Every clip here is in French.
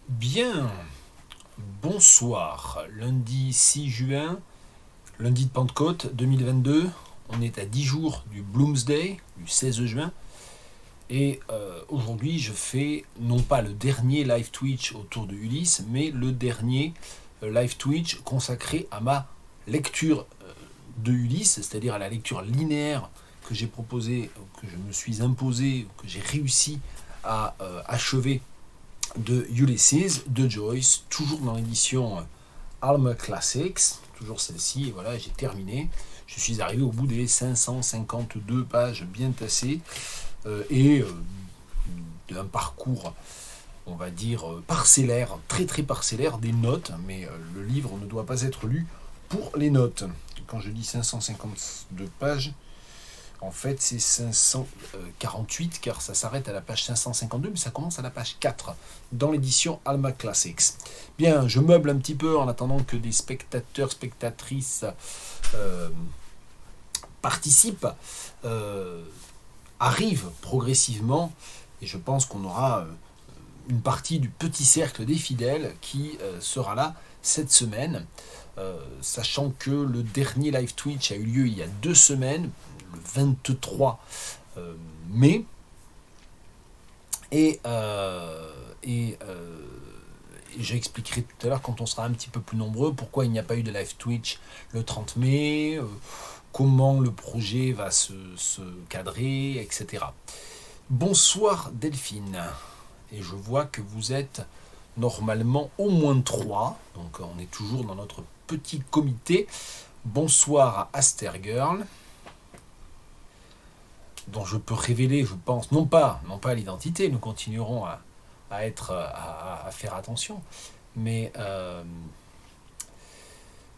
Bien, bonsoir. Lundi 6 juin, lundi de Pentecôte 2022. On est à 10 jours du Bloomsday, du 16 juin. Et aujourd'hui, je fais non pas le dernier live Twitch autour de Ulysse, mais le dernier live Twitch consacré à ma lecture de Ulysse, c'est-à-dire à la lecture linéaire que j'ai proposée, que je me suis imposé, que j'ai réussi à achever de Ulysses de Joyce, toujours dans l'édition Alma Classics, toujours celle-ci, et voilà, j'ai terminé. Je suis arrivé au bout des 552 pages bien tassées et d'un parcours, on va dire, parcellaire, très très parcellaire, des notes, mais le livre ne doit pas être lu pour les notes. Quand je dis 552 pages, en fait, c'est 548 car ça s'arrête à la page 552, mais ça commence à la page 4 dans l'édition Alma Classics. Bien, je meuble un petit peu en attendant que des spectateurs, spectatrices participent, arrivent progressivement, et je pense qu'on aura une partie du petit cercle des fidèles qui sera là cette semaine, sachant que le dernier live Twitch a eu lieu il y a 2 semaines, le 23 mai, et j'expliquerai tout à l'heure quand on sera un petit peu plus nombreux pourquoi il n'y a pas eu de live Twitch le 30 mai, comment le projet va se cadrer, etc. Bonsoir Delphine, et je vois que vous êtes normalement au moins 3, donc on est toujours dans notre petit comité. Bonsoir à Astergirl, dont je peux révéler, je pense, non pas l'identité, nous continuerons à faire attention, mais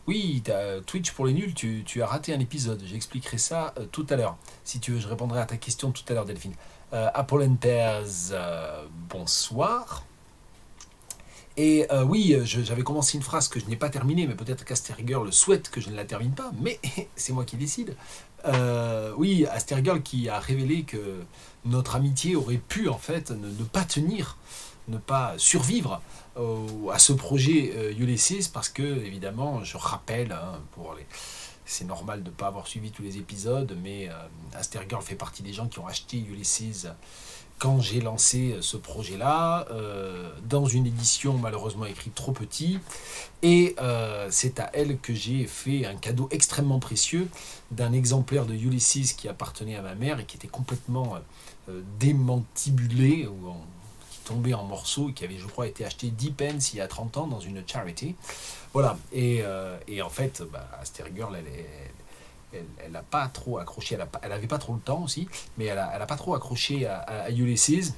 oui, Twitch pour les nuls, tu as raté un épisode, j'expliquerai ça tout à l'heure. Si tu veux, je répondrai à ta question tout à l'heure, Delphine. Apollentaires, bonsoir. Et oui, j'avais commencé une phrase que je n'ai pas terminée, mais peut-être qu'Astergirl souhaite que je ne la termine pas, mais c'est moi qui décide. Oui, Astergirl qui a révélé que notre amitié aurait pu en fait ne pas tenir, ne pas survivre à ce projet Ulysses, parce que évidemment, je rappelle, hein, c'est normal de ne pas avoir suivi tous les épisodes, mais Astergirl fait partie des gens qui ont acheté Ulysses quand j'ai lancé ce projet-là, dans une édition malheureusement écrite trop petit, et c'est à elle que j'ai fait un cadeau extrêmement précieux d'un exemplaire de Ulysses qui appartenait à ma mère et qui était complètement démantibulé, qui tombait en morceaux, et qui avait, je crois, été acheté 10 pence il y a 30 ans dans une charity. Voilà, et en fait, Astergirl, elle n'a pas trop accroché, elle n'avait pas trop le temps aussi, mais elle n'a pas trop accroché à Ulysses,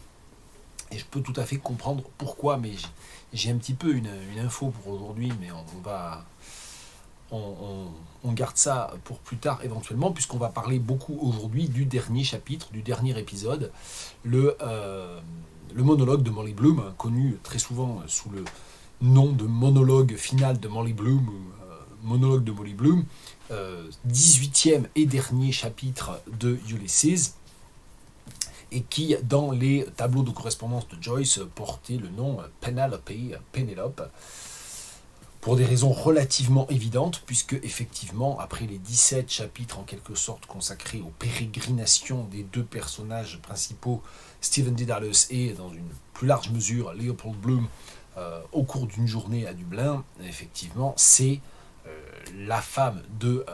et je peux tout à fait comprendre pourquoi, mais j'ai un petit peu une info pour aujourd'hui, mais on garde ça pour plus tard éventuellement, puisqu'on va parler beaucoup aujourd'hui du dernier chapitre, du dernier épisode, le monologue de Molly Bloom, connu très souvent sous le nom de monologue final de Molly Bloom, monologue de Molly Bloom, 18e et dernier chapitre de Ulysses, et qui, dans les tableaux de correspondance de Joyce, portait le nom Pénélope, pour des raisons relativement évidentes, puisque effectivement, après les 17 chapitres en quelque sorte consacrés aux pérégrinations des deux personnages principaux, Stephen Dedalus et, dans une plus large mesure, Leopold Bloom, au cours d'une journée à Dublin, effectivement, c'est la femme de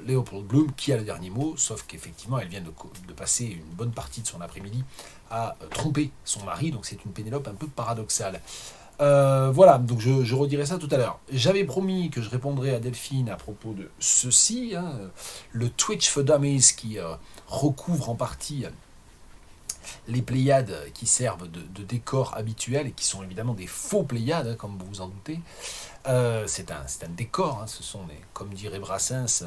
Leopold Bloom qui a le dernier mot, sauf qu'effectivement elle vient de passer une bonne partie de son après-midi à tromper son mari, donc c'est une Pénélope un peu paradoxale. Voilà, donc je redirai ça tout à l'heure. J'avais promis que je répondrais à Delphine à propos de ceci, hein, le Twitch for Dummies qui recouvre en partie les Pléiades qui servent de décor habituel et qui sont évidemment des faux Pléiades, hein, comme vous vous en doutez. C'est un décor, hein, ce sont, comme dirait Brassens,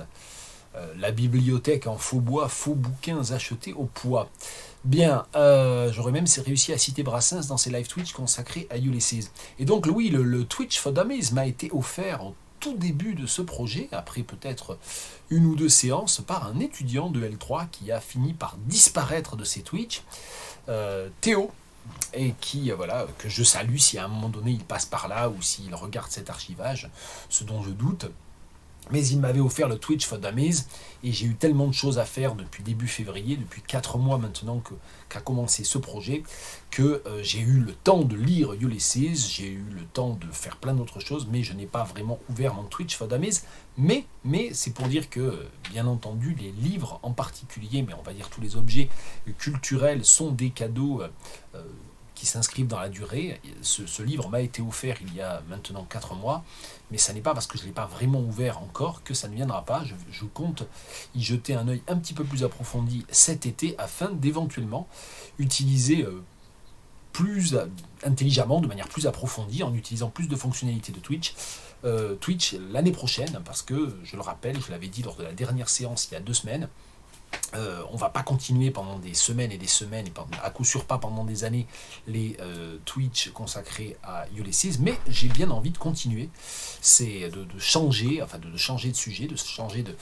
la bibliothèque en faux bois, faux bouquins achetés au poids. Bien, j'aurais même réussi à citer Brassens dans ses live Twitch consacrés à Ulysses. Et donc oui, le Twitch for Dummies m'a été offert au tout début de ce projet, après peut-être une ou deux séances, par un étudiant de L3 qui a fini par disparaître de ses Twitch, Théo, et qui, voilà, que je salue si à un moment donné il passe par là ou s'il regarde cet archivage, ce dont je doute. Mais il m'avait offert le Twitch for Dummies et j'ai eu tellement de choses à faire depuis début février, depuis 4 mois maintenant qu'a commencé ce projet, que j'ai eu le temps de lire Ulysses, j'ai eu le temps de faire plein d'autres choses, mais je n'ai pas vraiment ouvert mon Twitch for Dummies. Mais c'est pour dire que, bien entendu, les livres en particulier, mais on va dire tous les objets culturels sont des cadeaux qui s'inscrivent dans la durée. Ce livre m'a été offert il y a maintenant 4 mois, mais ça n'est pas parce que je ne l'ai pas vraiment ouvert encore que ça ne viendra pas. Je compte y jeter un œil un petit peu plus approfondi cet été afin d'éventuellement utiliser plus intelligemment, de manière plus approfondie, en utilisant plus de fonctionnalités de Twitch l'année prochaine, parce que, je le rappelle, je l'avais dit lors de la dernière séance il y a 2 semaines, on va pas continuer pendant des semaines et des semaines, et à coup sûr pas pendant des années, les Twitch consacrés à Ulysses, mais j'ai bien envie de continuer, c'est de changer, enfin de changer de sujet, de changer de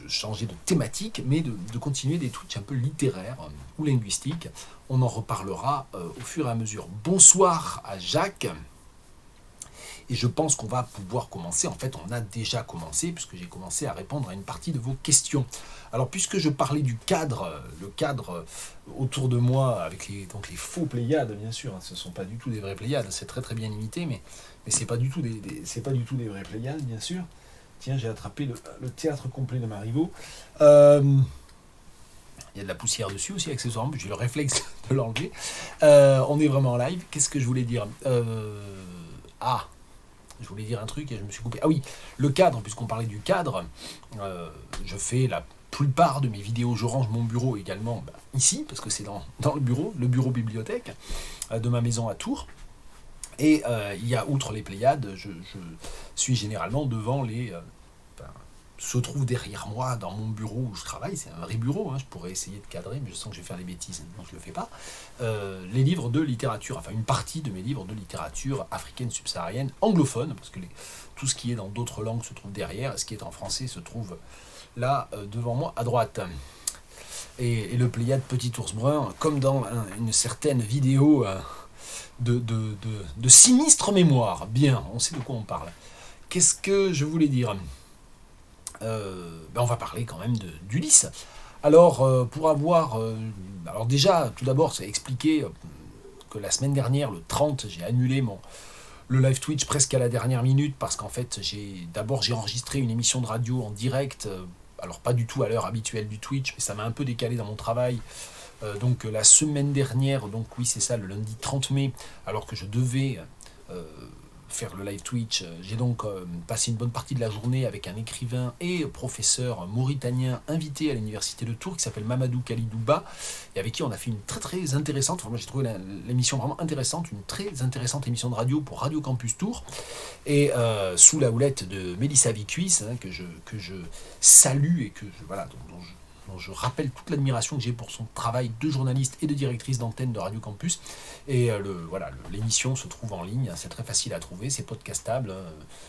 changer de thématique, mais de continuer des Twitch un peu littéraires ou linguistiques. On en reparlera au fur et à mesure. Bonsoir à Jacques. Et je pense qu'on va pouvoir commencer. En fait, on a déjà commencé, puisque j'ai commencé à répondre à une partie de vos questions. Alors, puisque je parlais du cadre, le cadre autour de moi, avec les faux Pléiades, bien sûr, hein, ce ne sont pas du tout des vraies Pléiades, c'est très très bien imité, mais ce n'est pas du tout des vraies Pléiades, bien sûr. Tiens, j'ai attrapé le théâtre complet de Marivaux. Il y a de la poussière dessus aussi, accessoirement, j'ai le réflexe de l'enlever. On est vraiment en live. Qu'est-ce que je voulais dire je voulais dire un truc et je me suis coupé. Ah oui, le cadre, puisqu'on parlait du cadre, je fais la plupart de mes vidéos, je range mon bureau également ici, parce que c'est dans le bureau bibliothèque de ma maison à Tours. Et il y a, outre les Pléiades, je suis généralement devant se trouve derrière moi dans mon bureau où je travaille, c'est un vrai bureau, hein, je pourrais essayer de cadrer, mais je sens que je vais faire des bêtises, donc je ne le fais pas, les livres de littérature, enfin une partie de mes livres de littérature africaine subsaharienne, anglophone, parce que tout ce qui est dans d'autres langues se trouve derrière, et ce qui est en français se trouve là, devant moi, à droite. Et le Pléiade Petit Ours Brun, comme dans une certaine vidéo de sinistre mémoire. Bien, on sait de quoi on parle. Qu'est-ce que je voulais dire ? On va parler quand même d'Ulysse. Alors, pour avoir... alors déjà, tout d'abord, c'est expliquer que la semaine dernière, le 30, j'ai annulé le live Twitch presque à la dernière minute, parce qu'en fait, j'ai enregistré une émission de radio en direct, alors pas du tout à l'heure habituelle du Twitch, mais ça m'a un peu décalé dans mon travail. Donc la semaine dernière, donc oui c'est ça, le lundi 30 mai, alors que je devais faire le live Twitch, j'ai donc passé une bonne partie de la journée avec un écrivain et professeur mauritanien invité à l'université de Tours qui s'appelle Mamadou Kalidouba, et avec qui on a fait une très très intéressante, enfin moi j'ai trouvé l'émission vraiment intéressante, une très intéressante émission de radio pour Radio Campus Tours, et sous la houlette de Mélissa Vicuis, hein, que je salue et que dont je rappelle toute l'admiration que j'ai pour son travail de journaliste et de directrice d'antenne de Radio Campus. Et l'émission se trouve en ligne, c'est très facile à trouver, c'est podcastable.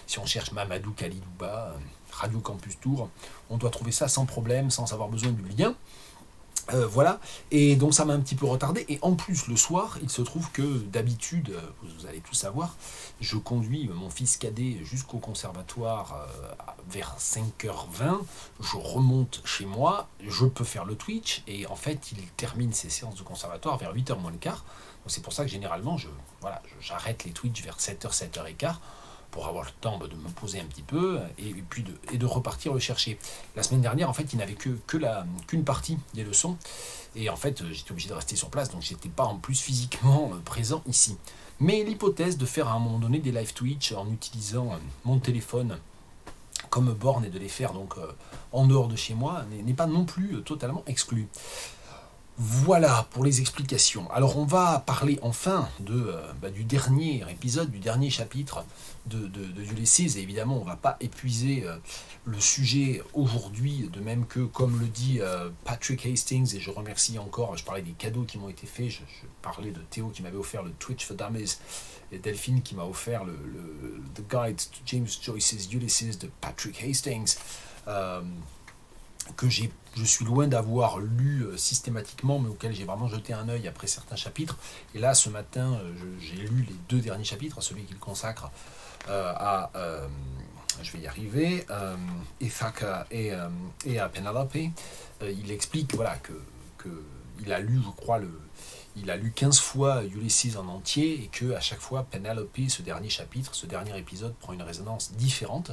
Si on cherche Mamadou Kalidouba, Radio Campus Tours, on doit trouver ça sans problème, sans avoir besoin du lien. Voilà, et donc ça m'a un petit peu retardé, et en plus le soir, il se trouve que d'habitude, vous allez tout savoir, je conduis mon fils cadet jusqu'au conservatoire vers 5h20, je remonte chez moi, je peux faire le Twitch, et en fait il termine ses séances de conservatoire vers 8h moins le quart, donc c'est pour ça que généralement j'arrête les Twitch vers 7h, 7h15, pour avoir le temps de me poser un petit peu et puis de repartir le chercher. La semaine dernière, en fait, il n'avait qu'une partie des leçons, et en fait, j'étais obligé de rester sur place, donc j'étais pas en plus physiquement présent ici. Mais l'hypothèse de faire à un moment donné des live Twitch en utilisant mon téléphone comme borne et de les faire donc en dehors de chez moi n'est pas non plus totalement exclue. Voilà pour les explications. Alors on va parler enfin du dernier épisode, du dernier chapitre de Ulysses, et évidemment on ne va pas épuiser le sujet aujourd'hui, de même que, comme le dit Patrick Hastings, et je remercie encore, je parlais des cadeaux qui m'ont été faits, je parlais de Théo qui m'avait offert le Twitch for Dummies, et Delphine qui m'a offert The Guide to James Joyce's Ulysses de Patrick Hastings. je suis loin d'avoir lu systématiquement, mais auquel j'ai vraiment jeté un œil après certains chapitres. Et là, ce matin, j'ai lu les 2 derniers chapitres, celui qu'il consacre à, je vais y arriver, Ithaka et à Penelope. Il explique voilà, que il a lu, je crois, il a lu 15 fois Ulysses en entier, et que à chaque fois, Penelope, ce dernier chapitre, ce dernier épisode, prend une résonance différente.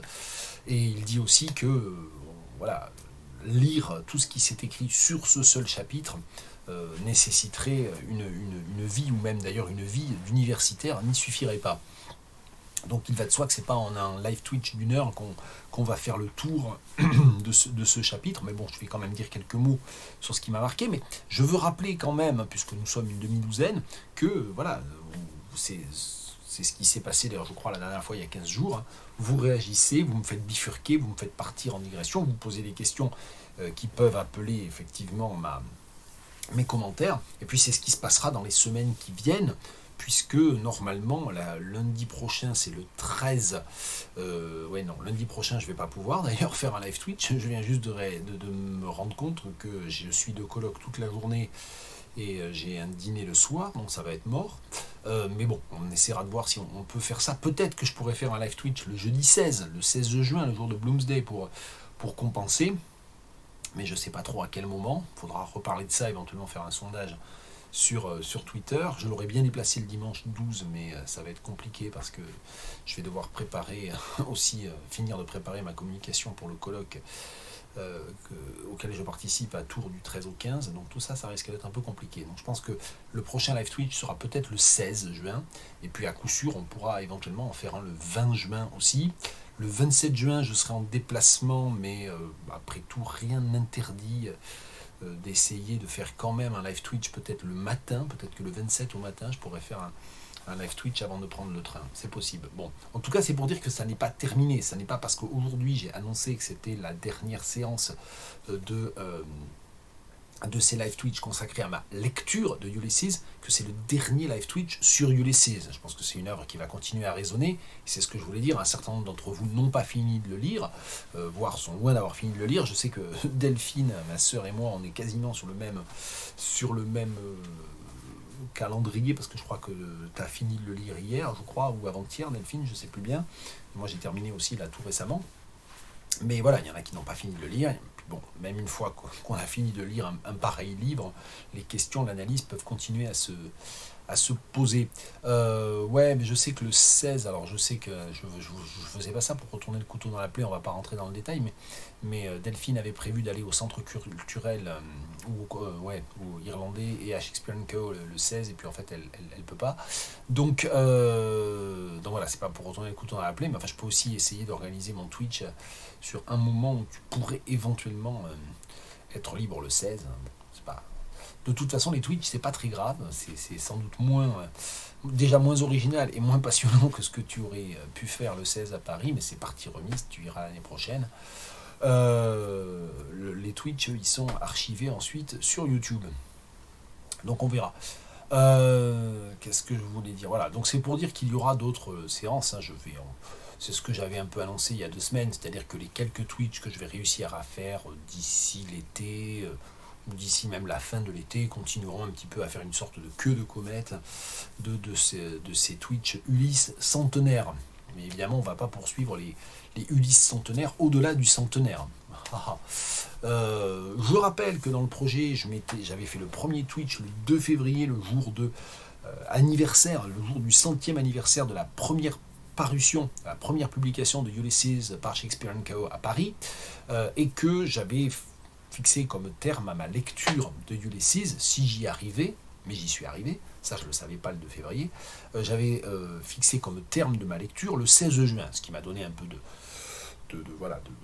Et il dit aussi que, voilà, lire tout ce qui s'est écrit sur ce seul chapitre nécessiterait une vie, ou même d'ailleurs une vie d'universitaire, n'y suffirait pas. Donc il va de soi que c'est pas en un live Twitch d'1 heure qu'on va faire le tour de ce chapitre, mais bon, je vais quand même dire quelques mots sur ce qui m'a marqué, mais je veux rappeler quand même, puisque nous sommes une demi-douzaine, que voilà, c'est ce qui s'est passé d'ailleurs, je crois, la dernière fois, il y a 15 jours. Vous réagissez, vous me faites bifurquer, vous me faites partir en digression, vous posez des questions qui peuvent appeler effectivement mes commentaires. Et puis c'est ce qui se passera dans les semaines qui viennent, puisque normalement, lundi prochain, c'est le 13. Lundi prochain, je ne vais pas pouvoir d'ailleurs faire un live Twitch. Je viens juste de me rendre compte que je suis de colloque toute la journée et j'ai un dîner le soir, donc ça va être mort. Mais bon, on essaiera de voir si on peut faire ça. Peut-être que je pourrais faire un live Twitch le jeudi 16, le 16 juin, le jour de Bloomsday, pour compenser. Mais je ne sais pas trop à quel moment. Il faudra reparler de ça, éventuellement faire un sondage sur Twitter. Je l'aurais bien déplacé le dimanche 12, mais ça va être compliqué parce que je vais devoir préparer aussi, finir de préparer ma communication pour le colloque auquel je participe à Tours du 13 au 15, donc tout ça, ça risque d'être un peu compliqué. Donc je pense que le prochain live Twitch sera peut-être le 16 juin, et puis à coup sûr, on pourra éventuellement en faire un le 20 juin aussi. Le 27 juin, je serai en déplacement, mais après tout, rien n'interdit d'essayer de faire quand même un live Twitch peut-être le matin, peut-être que le 27 au matin, je pourrais faire un live Twitch avant de prendre le train, c'est possible. Bon, en tout cas, c'est pour dire que ça n'est pas terminé, ça n'est pas parce qu'aujourd'hui j'ai annoncé que c'était la dernière séance de ces live Twitch consacrés à ma lecture de Ulysses, que c'est le dernier live Twitch sur Ulysses. Je pense que c'est une œuvre qui va continuer à résonner, c'est ce que je voulais dire. Un certain nombre d'entre vous n'ont pas fini de le lire, voire sont loin d'avoir fini de le lire. Je sais que Delphine, ma sœur et moi, on est quasiment sur le même calendrier, parce que je crois que tu as fini de le lire hier, je crois, ou avant-hier, Delphine, je ne sais plus bien. Moi, j'ai terminé aussi là tout récemment. Mais voilà, il y en a qui n'ont pas fini de le lire. Puis bon, même une fois qu'on a fini de lire un pareil livre, les questions, l'analyse peuvent continuer à se poser. Ouais, mais je sais que le 16, alors je sais que je ne faisais pas ça pour retourner le couteau dans la plaie, on ne va pas rentrer dans le détail, mais Delphine avait prévu d'aller au centre culturel ou irlandais et à Shakespeare & Co le 16, et puis en fait elle peut pas. Donc voilà, c'est pas pour retourner le couteau dans la plaie, mais enfin je peux aussi essayer d'organiser mon Twitch sur un moment où tu pourrais éventuellement être libre le 16. C'est pas... De toute façon, les Twitch, c'est pas très grave, c'est sans doute déjà moins original et moins passionnant que ce que tu aurais pu faire le 16 à Paris, mais c'est partie remise, tu iras l'année prochaine. Les Twitch, eux, ils sont archivés ensuite sur YouTube. Donc on verra. Qu'est-ce que je voulais dire? Voilà, donc c'est pour dire qu'il y aura d'autres séances. C'est ce que j'avais un peu annoncé il y a 2 semaines, c'est-à-dire que les quelques Twitch que je vais réussir à faire d'ici l'été, d'ici même la fin de l'été, continueront un petit peu à faire une sorte de queue de comète de ces Twitch Ulysse centenaires. Mais évidemment, on ne va pas poursuivre les Ulysse centenaires au-delà du centenaire. Je rappelle que dans le projet, j'avais fait le premier Twitch le 2 février, le jour de anniversaire, le jour du 100e anniversaire de la première parution, la première publication de Ulysses par Shakespeare & Co. à Paris, et que j'avais fixé comme terme à ma lecture de Ulysses, si j'y arrivais, mais j'y suis arrivé, ça je ne le savais pas le 2 février, j'avais fixé comme terme de ma lecture le 16 juin, ce qui m'a donné un peu de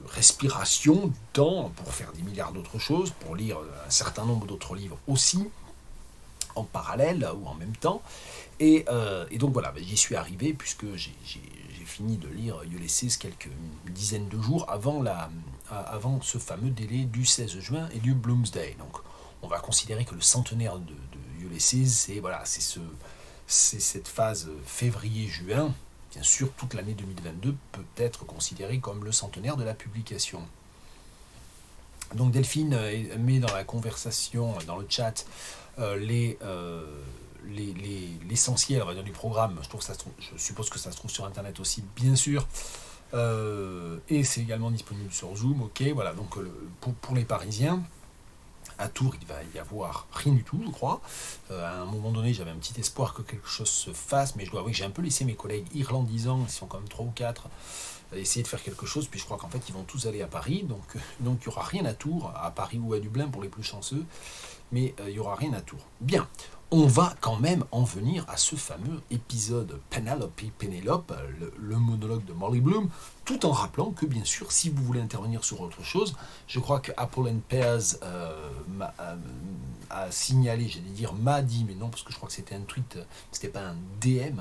respiration, du temps pour faire des milliards d'autres choses, pour lire un certain nombre d'autres livres aussi, en parallèle ou en même temps. Et donc voilà, j'y suis arrivé puisque j'ai fini de lire Ulysses une dizaine de jours avant ce fameux délai du 16 juin et du Bloomsday. Donc on va considérer que le centenaire de Ulysses, c'est cette phase février-juin. Bien sûr, toute l'année 2022 peut être considérée comme le centenaire de la publication. Donc Delphine met dans la conversation, dans le chat, l'essentiel, on va dire, du programme. Je suppose que ça se trouve sur internet aussi, bien sûr. Et c'est également disponible sur Zoom. Ok, voilà. Donc pour les Parisiens, à Tours, il va y avoir rien du tout, je crois. À un moment donné, j'avais un petit espoir que quelque chose se fasse, mais je dois avouer que j'ai un peu laissé mes collègues irlandisants, ils sont quand même 3 ou 4, essayer de faire quelque chose. Puis je crois qu'en fait, ils vont tous aller à Paris. Donc il n'y aura rien à Tours, à Paris ou à Dublin pour les plus chanceux. Mais il n'y aura rien à Tours. Bien, on va quand même en venir à ce fameux épisode Penelope, le monologue de Molly Bloom, tout en rappelant que, bien sûr, si vous voulez intervenir sur autre chose, je crois que Apple and Pears a signalé, j'allais dire m'a dit, mais non, parce que je crois que c'était un tweet, c'était pas un DM,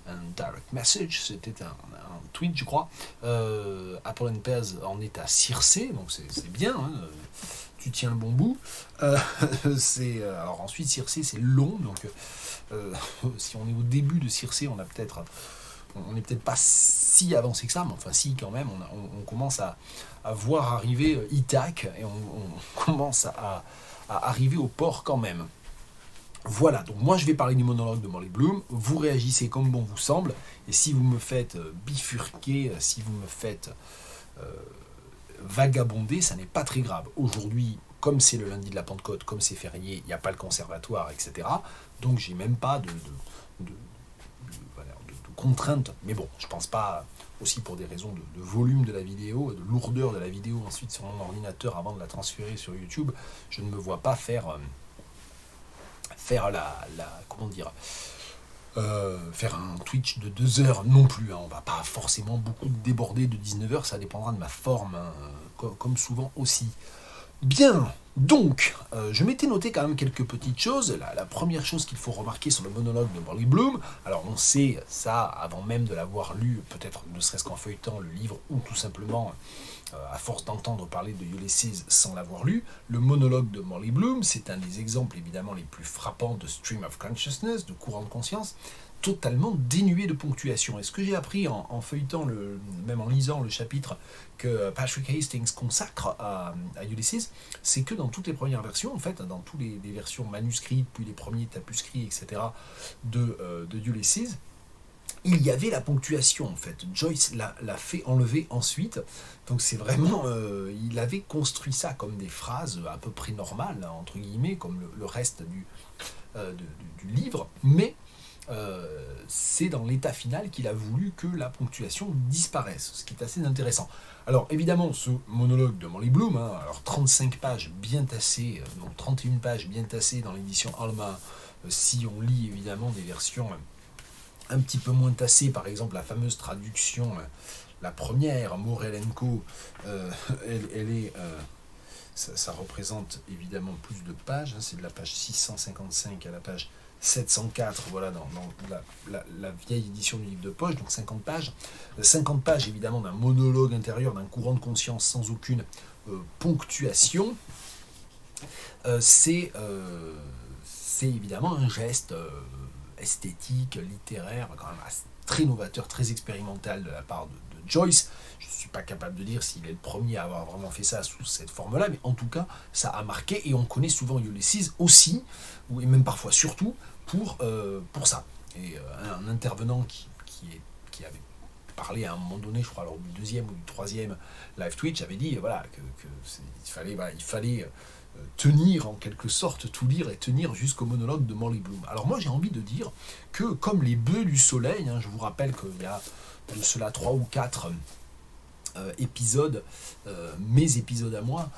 un direct message, c'était un tweet, je crois. Apple and Pears en est à Circé, donc c'est bien, hein, tu tiens le bon bout. Alors ensuite, Circé, c'est long, donc si on est au début de Circé, on n'est peut-être pas si avancé que ça, mais enfin si quand même, on commence à voir arriver Ithaque, et on commence à arriver au port quand même. Voilà, donc moi je vais parler du monologue de Molly Bloom, vous réagissez comme bon vous semble, et si vous me faites bifurquer, si vous me faites vagabonder, ça n'est pas très grave. Aujourd'hui, comme c'est le lundi de la Pentecôte, comme c'est férié, il n'y a pas le conservatoire, etc. Donc j'ai même pas de contraintes. Mais bon, je pense pas, aussi pour des raisons de volume de la vidéo, de lourdeur de la vidéo ensuite sur mon ordinateur avant de la transférer sur YouTube, je ne me vois pas faire comment dire, faire un Twitch de 2 heures non plus, hein. On va pas forcément beaucoup déborder de 19 heures, ça dépendra de ma forme, hein, comme souvent aussi. Bien, donc, je m'étais noté quand même quelques petites choses. La première chose qu'il faut remarquer sur le monologue de Molly Bloom, alors on sait ça avant même de l'avoir lu, peut-être ne serait-ce qu'en feuilletant le livre, ou tout simplement à force d'entendre parler de Ulysses sans l'avoir lu, le monologue de Molly Bloom, c'est un des exemples évidemment les plus frappants de stream of consciousness, de courant de conscience, totalement dénué de ponctuation. Et ce que j'ai appris en feuilletant, même en lisant le chapitre que Patrick Hastings consacre à Ulysses, c'est que dans toutes les premières versions, en fait, dans toutes les versions manuscrites, puis les premiers tapuscrits, etc., de Ulysses, il y avait la ponctuation, en fait. Joyce l'a fait enlever ensuite. Donc c'est vraiment... il avait construit ça comme des phrases à peu près normales, hein, entre guillemets, comme le reste du livre, mais c'est dans l'état final qu'il a voulu que la ponctuation disparaisse, ce qui est assez intéressant. Alors évidemment, ce monologue de Molly Bloom, hein, alors 35 pages bien tassées, donc 31 pages bien tassées dans l'édition Alma, si on lit évidemment des versions un petit peu moins tassées, par exemple la fameuse traduction, la première, Morelenko, elle est... ça représente évidemment plus de pages, hein, c'est de la page 655 à la page 704, voilà, dans la vieille édition du livre de poche, donc 50 pages. 50 pages évidemment d'un monologue intérieur, d'un courant de conscience sans aucune ponctuation. C'est évidemment un geste esthétique, littéraire, quand même très novateur, très expérimental de la part de Joyce. Je ne suis pas capable de dire s'il est le premier à avoir vraiment fait ça sous cette forme-là, mais en tout cas, ça a marqué, et on connaît souvent Ulysses aussi, et même parfois surtout, pour ça. Et un intervenant qui avait parlé à un moment donné, je crois lors du 2e ou du 3e live Twitch, avait dit voilà, il fallait tenir en quelque sorte, tout lire et tenir jusqu'au monologue de Molly Bloom. Alors moi j'ai envie de dire que comme les bœufs du soleil, hein, je vous rappelle qu'il y a de cela 3 ou 4 épisodes, mes épisodes à moi,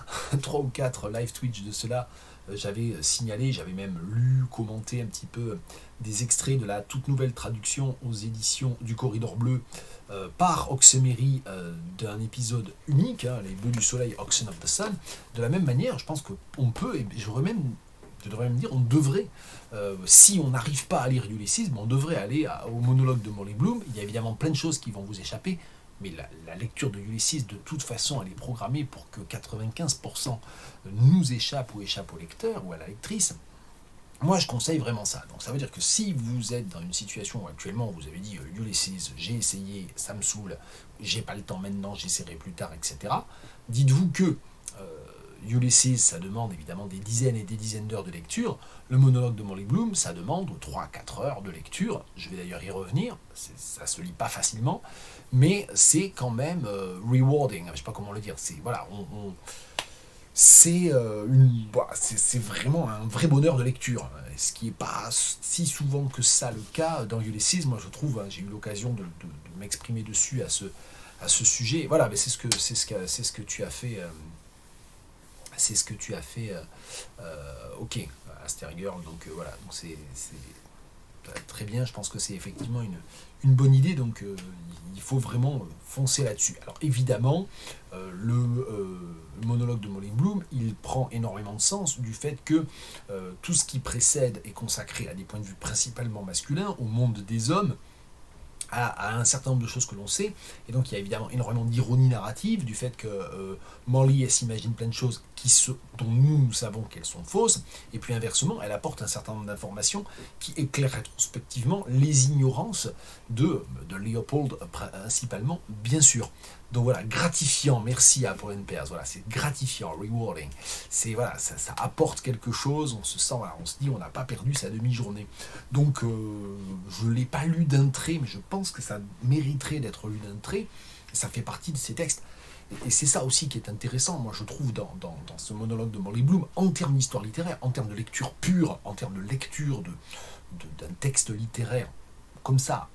3 ou 4 live Twitch de cela, j'avais signalé, j'avais même lu, commenté un petit peu des extraits de la toute nouvelle traduction aux éditions du Corridor Bleu par Oxemery d'un épisode unique, hein, les Bœufs du Soleil, Oxen of the Sun. De la même manière, je pense qu'on peut, et je devrais même dire, on devrait, si on n'arrive pas à lire Ulysses, on devrait aller au monologue de Molly Bloom. Il y a évidemment plein de choses qui vont vous échapper, mais la lecture de Ulysses, de toute façon, elle est programmée pour que 95% nous échappe ou échappe au lecteur ou à la lectrice. Moi, je conseille vraiment ça. Donc, ça veut dire que si vous êtes dans une situation où actuellement vous avez dit Ulysses, j'ai essayé, ça me saoule, j'ai pas le temps maintenant, j'essaierai plus tard, etc. Dites-vous que Ulysses, ça demande évidemment des dizaines et des dizaines d'heures de lecture. Le monologue de Molly Bloom, ça demande 3-4 heures de lecture. Je vais d'ailleurs y revenir, ça se lit pas facilement, mais c'est quand même rewarding, je sais pas comment le dire. C'est voilà, c'est vraiment un vrai bonheur de lecture, ce qui n'est pas si souvent que ça le cas dans Ulysses. Moi je trouve, j'ai eu l'occasion de m'exprimer dessus à ce sujet. Voilà, mais c'est ce que tu as fait. C'est ce que tu as fait, ok, Asperger. Donc voilà, donc c'est très bien. Je pense que c'est effectivement une bonne idée. Donc il faut vraiment foncer là-dessus. Alors évidemment, le monologue de Molly Bloom, il prend énormément de sens du fait que tout ce qui précède est consacré à des points de vue principalement masculins, au monde des hommes, à un certain nombre de choses que l'on sait, et donc il y a évidemment énormément d'ironie narrative du fait que Morley elle s'imagine plein de choses dont nous savons qu'elles sont fausses, et puis inversement elle apporte un certain nombre d'informations qui éclairent rétrospectivement les ignorances de Leopold principalement, bien sûr. Donc voilà, gratifiant, merci à Paul Pears, voilà, c'est gratifiant, rewarding, c'est voilà, ça apporte quelque chose, on se sent, voilà, on se dit on n'a pas perdu sa demi-journée. Donc je ne l'ai pas lu d'un trait, mais je pense que ça mériterait d'être lu d'un trait, et ça fait partie de ces textes. Et c'est ça aussi qui est intéressant, moi je trouve, dans ce monologue de Molly Bloom, en termes d'histoire littéraire, en termes de lecture pure, en termes de lecture d'un texte littéraire, comme ça,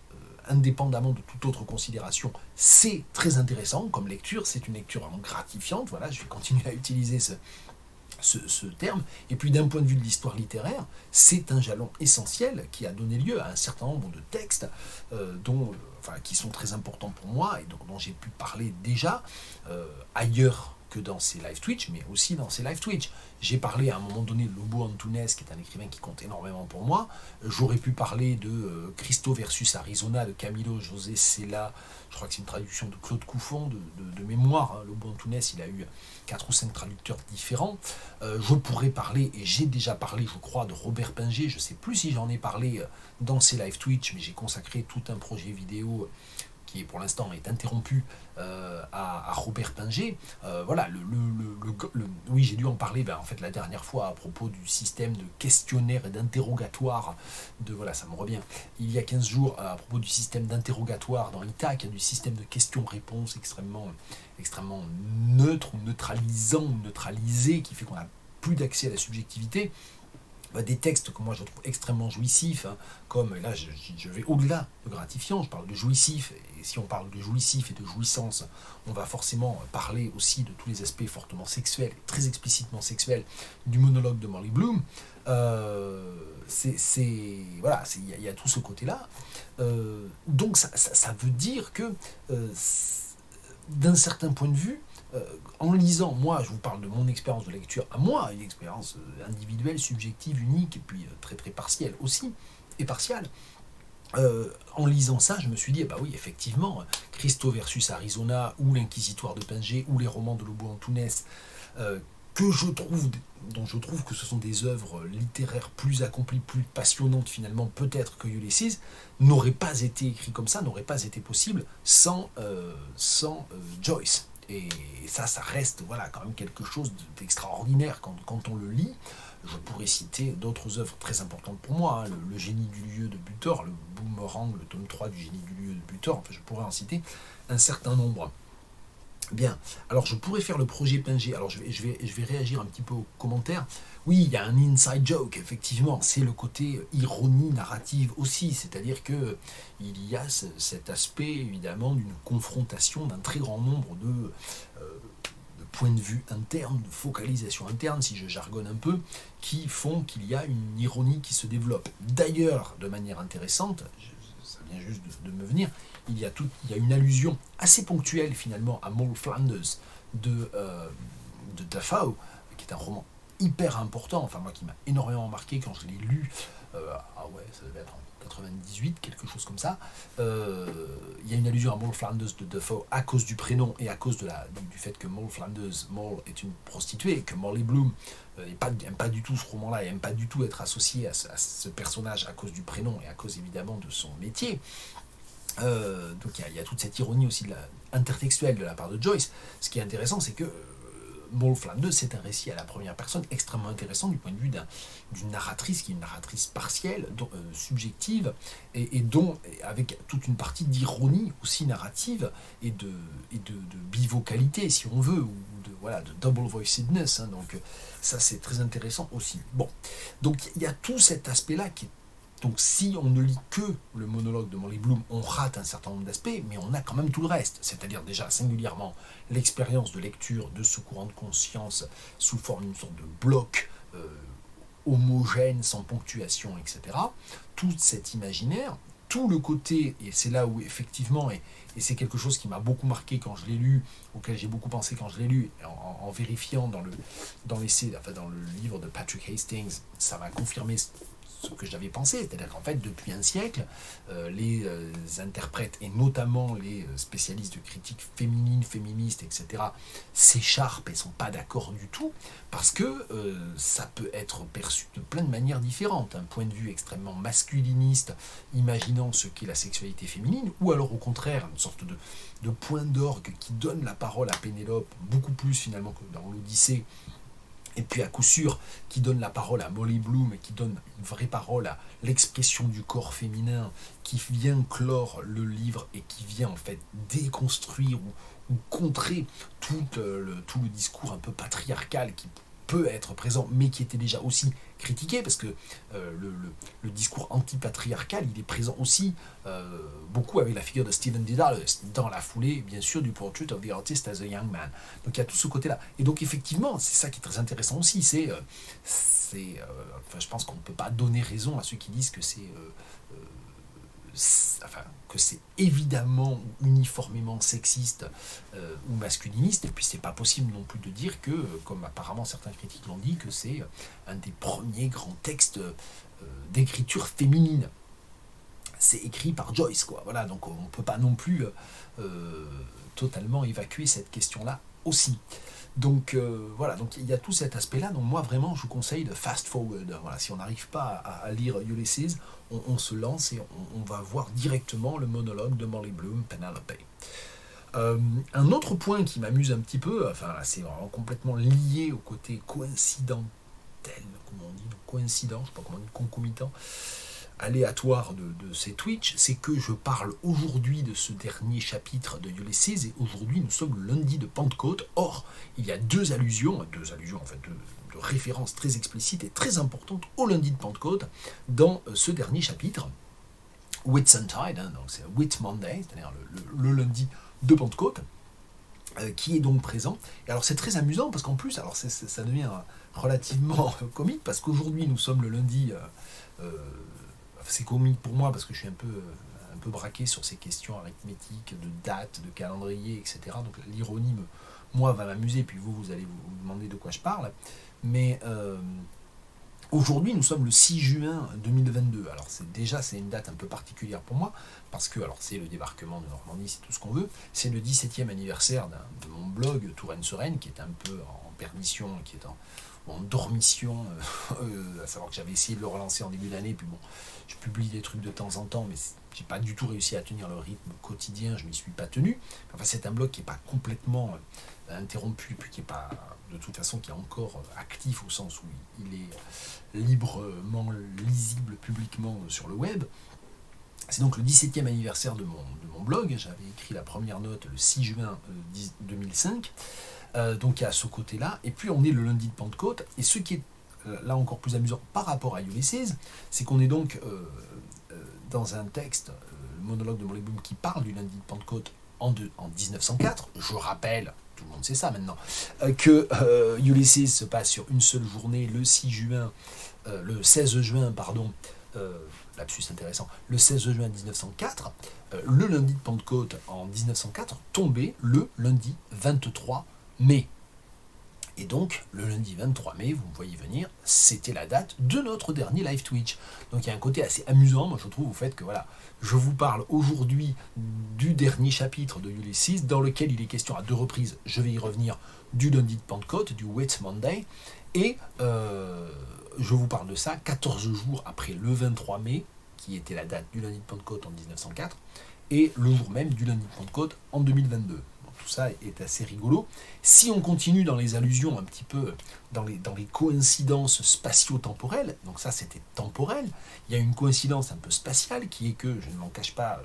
indépendamment de toute autre considération, c'est très intéressant comme lecture, c'est une lecture vraiment gratifiante, voilà, je vais continuer à utiliser ce terme, et puis d'un point de vue de l'histoire littéraire, c'est un jalon essentiel qui a donné lieu à un certain nombre de textes qui sont très importants pour moi, et dont j'ai pu parler déjà ailleurs que dans ces live Twitch, mais aussi dans ces live Twitch. J'ai parlé à un moment donné de Lobo Antunes, qui est un écrivain qui compte énormément pour moi. J'aurais pu parler de Christo versus Arizona, de Camilo José Sela. Je crois que c'est une traduction de Claude Couffon, de mémoire. Lobo Antunes, il a eu 4 ou 5 traducteurs différents. Je pourrais parler, et j'ai déjà parlé, je crois, de Robert Pinger. Je ne sais plus si j'en ai parlé dans ces live Twitch, mais j'ai consacré tout un projet vidéo qui pour l'instant est interrompu à Robert Pinger. Voilà, oui, j'ai dû en parler en fait la dernière fois à propos du système de questionnaire et d'interrogatoire voilà, ça me revient, il y a 15 jours, à propos du système d'interrogatoire dans l'ITAC, du système de questions-réponses extrêmement neutre ou neutralisant ou neutralisé, qui fait qu'on n'a plus d'accès à la subjectivité. Des textes que moi je trouve extrêmement jouissifs, comme là je vais au-delà de gratifiant, je parle de jouissif, et si on parle de jouissif et de jouissance, on va forcément parler aussi de tous les aspects fortement sexuels, très explicitement sexuels, du monologue de Molly Bloom. Voilà, il y a tout ce côté-là. Donc ça veut dire que d'un certain point de vue, en lisant, moi je vous parle de mon expérience de lecture à moi, une expérience individuelle, subjective, unique, et puis très très partielle aussi, et partiale. En lisant ça, je me suis dit, bah oui, effectivement, Christo versus Arizona, ou l'Inquisitoire de Pinger, ou les romans de Lobo Antunes, dont je trouve que ce sont des œuvres littéraires plus accomplies, plus passionnantes finalement, peut-être que Ulysses, n'auraient pas été écrits comme ça, n'auraient pas été possibles sans Joyce. Et ça reste voilà, quand même quelque chose d'extraordinaire quand on le lit. Je pourrais citer d'autres œuvres très importantes pour moi, le Génie du lieu de Butor, le Boomerang, le tome 3 du Génie du lieu de Butor, enfin, je pourrais en citer un certain nombre. Bien, alors je pourrais faire le projet Pinger. Alors je vais réagir un petit peu aux commentaires. Oui, il y a un inside joke, effectivement, c'est le côté ironie narrative aussi, c'est-à-dire que il y a cet aspect évidemment d'une confrontation d'un très grand nombre de points de vue internes, de focalisation interne, si je jargonne un peu, qui font qu'il y a une ironie qui se développe. D'ailleurs, de manière intéressante, ça vient juste de me venir, il y a une allusion assez ponctuelle finalement à Moll Flanders de Dafoe, qui est un roman hyper important, enfin moi qui m'a énormément marqué quand je l'ai lu, ça devait être en 98, quelque chose comme ça. Il y a une allusion à Moll Flanders de Dafoe à cause du prénom et à cause du fait que Moll Flanders, Moll est une prostituée, et que Molly Bloom n'aime pas du tout ce roman-là, et n'aime pas du tout être associé à ce personnage à cause du prénom et à cause évidemment de son métier. Donc il y a toute cette ironie aussi intertextuelle de la part de Joyce. Ce qui est intéressant, c'est que Moll Flanders, c'est un récit à la première personne extrêmement intéressant du point de vue d'une narratrice qui est une narratrice partielle, subjective, et dont, avec toute une partie d'ironie aussi narrative et de bivocalité, si on veut, ou de double voicedness. Donc ça, c'est très intéressant aussi. Bon, donc il y a tout cet aspect-là qui est. Donc si on ne lit que le monologue de Molly Bloom, on rate un certain nombre d'aspects, mais on a quand même tout le reste. C'est-à-dire déjà singulièrement l'expérience de lecture de ce courant de conscience sous forme d'une sorte de bloc homogène, sans ponctuation, etc. Tout cet imaginaire, tout le côté, et c'est là où effectivement, et c'est quelque chose qui m'a beaucoup marqué quand je l'ai lu, auquel j'ai beaucoup pensé quand je l'ai lu, en vérifiant dans le livre de Patrick Hastings, ça m'a confirmé ce que j'avais pensé, c'est-à-dire qu'en fait, depuis un siècle, les interprètes, et notamment les spécialistes de critique féminine, féministe, etc., s'écharpent et ne sont pas d'accord du tout, parce que ça peut être perçu de plein de manières différentes. Un point de vue extrêmement masculiniste, imaginant ce qu'est la sexualité féminine, ou alors au contraire, une sorte de point d'orgue qui donne la parole à Pénélope, beaucoup plus finalement que dans l'Odyssée, et puis à coup sûr, qui donne la parole à Molly Bloom et qui donne une vraie parole à l'expression du corps féminin, qui vient clore le livre et qui vient en fait déconstruire ou contrer tout le discours un peu patriarcal qui peut être présent, mais qui était déjà aussi critiqué, parce que le discours anti-patriarcal, il est présent aussi beaucoup avec la figure de Stephen Dedalus, dans la foulée, bien sûr, du Portrait of the Artist as a Young Man. Donc il y a tout ce côté-là. Et donc effectivement, c'est ça qui est très intéressant aussi, je pense qu'on ne peut pas donner raison à ceux qui disent que que c'est évidemment uniformément sexiste ou masculiniste, et puis c'est pas possible non plus de dire que, comme apparemment certains critiques l'ont dit, que c'est un des premiers grands textes d'écriture féminine. C'est écrit par Joyce, quoi. Voilà, donc on peut pas non plus totalement évacuer cette question-là aussi. Donc voilà, donc il y a tout cet aspect-là. Donc moi vraiment, je vous conseille de fast forward. Voilà, si on n'arrive pas à lire Ulysses, on se lance et on va voir directement le monologue de Molly Bloom, Penelope. Un autre point qui m'amuse un petit peu, enfin c'est vraiment complètement lié au côté coïncidentel, comme on dit, coïncident, je sais pas comment on dit, concomitant, aléatoire de ces Twitch, c'est que je parle aujourd'hui de ce dernier chapitre de Ulysses, et aujourd'hui nous sommes le lundi de Pentecôte. Or, il y a deux allusions en fait, de références très explicites et très importantes au lundi de Pentecôte dans ce dernier chapitre. Whitsuntide, donc c'est Whit Monday, c'est-à-dire le lundi de Pentecôte, qui est donc présent. Et alors c'est très amusant parce qu'en plus, alors ça devient relativement comique, parce qu'aujourd'hui nous sommes le lundi. C'est comique pour moi parce que je suis un peu braqué sur ces questions arithmétiques, de dates, de calendrier, etc. Donc l'ironie, moi, va m'amuser, puis vous allez vous demander de quoi je parle. Mais aujourd'hui, nous sommes le 6 juin 2022. Alors c'est une date un peu particulière pour moi, parce que alors c'est le débarquement de Normandie, c'est tout ce qu'on veut. C'est le 17e anniversaire de mon blog Touraine Sereine, qui est un peu en perdition, qui est en dormition, à savoir que j'avais essayé de le relancer en début d'année, puis bon, je publie des trucs de temps en temps, mais j'ai pas du tout réussi à tenir le rythme quotidien, je m'y suis pas tenu. Enfin, c'est un blog qui n'est pas complètement interrompu, puis qui est pas, de toute façon, qui est encore actif au sens où il est librement lisible publiquement sur le web. C'est donc le 17e anniversaire de mon blog, j'avais écrit la première note le 6 juin 2005, donc il y a ce côté-là, et puis on est le lundi de Pentecôte, et ce qui est là encore plus amusant par rapport à Ulysses, c'est qu'on est donc dans un texte, le monologue de Molly Bloom, qui parle du lundi de Pentecôte en 1904, je rappelle, tout le monde sait ça maintenant, que Ulysses se passe sur une seule journée, le 16 juin, lapsus intéressant, le 16 juin 1904, le lundi de Pentecôte en 1904 tombait le lundi 23 mai. Et donc, le lundi 23 mai, vous me voyez venir, c'était la date de notre dernier live Twitch. Donc il y a un côté assez amusant, moi je trouve, au fait que voilà, je vous parle aujourd'hui du dernier chapitre de Ulysses, dans lequel il est question à deux reprises, je vais y revenir, du lundi de Pentecôte, du Whit Monday, et je vous parle de ça 14 jours après le 23 mai, qui était la date du lundi de Pentecôte en 1904, et le jour même du lundi de Pentecôte en 2022. Donc tout ça est assez rigolo. Si on continue dans les allusions un petit peu, dans les coïncidences spatio-temporelles, donc ça c'était temporel, il y a une coïncidence un peu spatiale qui est que, je ne m'en cache pas,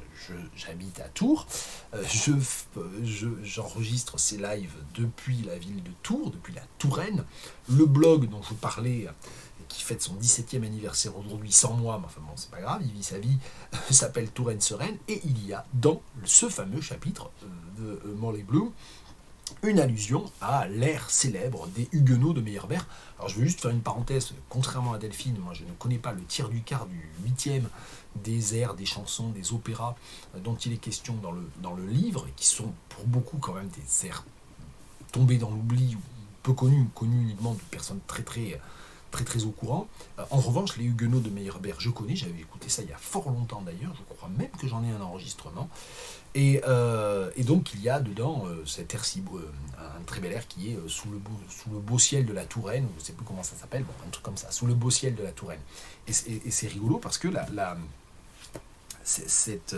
j'habite à Tours, j'enregistre ces lives depuis la ville de Tours, depuis la Touraine. Le blog dont je parlais, qui fête son 17e anniversaire aujourd'hui, sans moi, mais enfin bon, c'est pas grave, il vit sa vie, s'appelle Touraine Sereine, et il y a dans ce fameux chapitre de Morley Bloom une allusion à l'ère célèbre des Huguenots de Meyerbeer. Alors je veux juste faire une parenthèse, contrairement à Delphine, moi je ne connais pas le tiers du quart du 8e des airs, des chansons, des opéras dont il est question dans le livre, et qui sont pour beaucoup quand même des airs tombés dans l'oubli, ou peu connus, ou connus uniquement de personnes très au courant. En revanche, les Huguenots de Meyerbeer, je connais, j'avais écouté ça il y a fort longtemps d'ailleurs, je crois même que j'en ai un enregistrement. Et donc il y a dedans cet air si beau, un très bel air qui est sous le beau ciel de la Touraine, je ne sais plus comment ça s'appelle, bon, un truc comme ça, sous le beau ciel de la Touraine. Et c'est rigolo parce que cet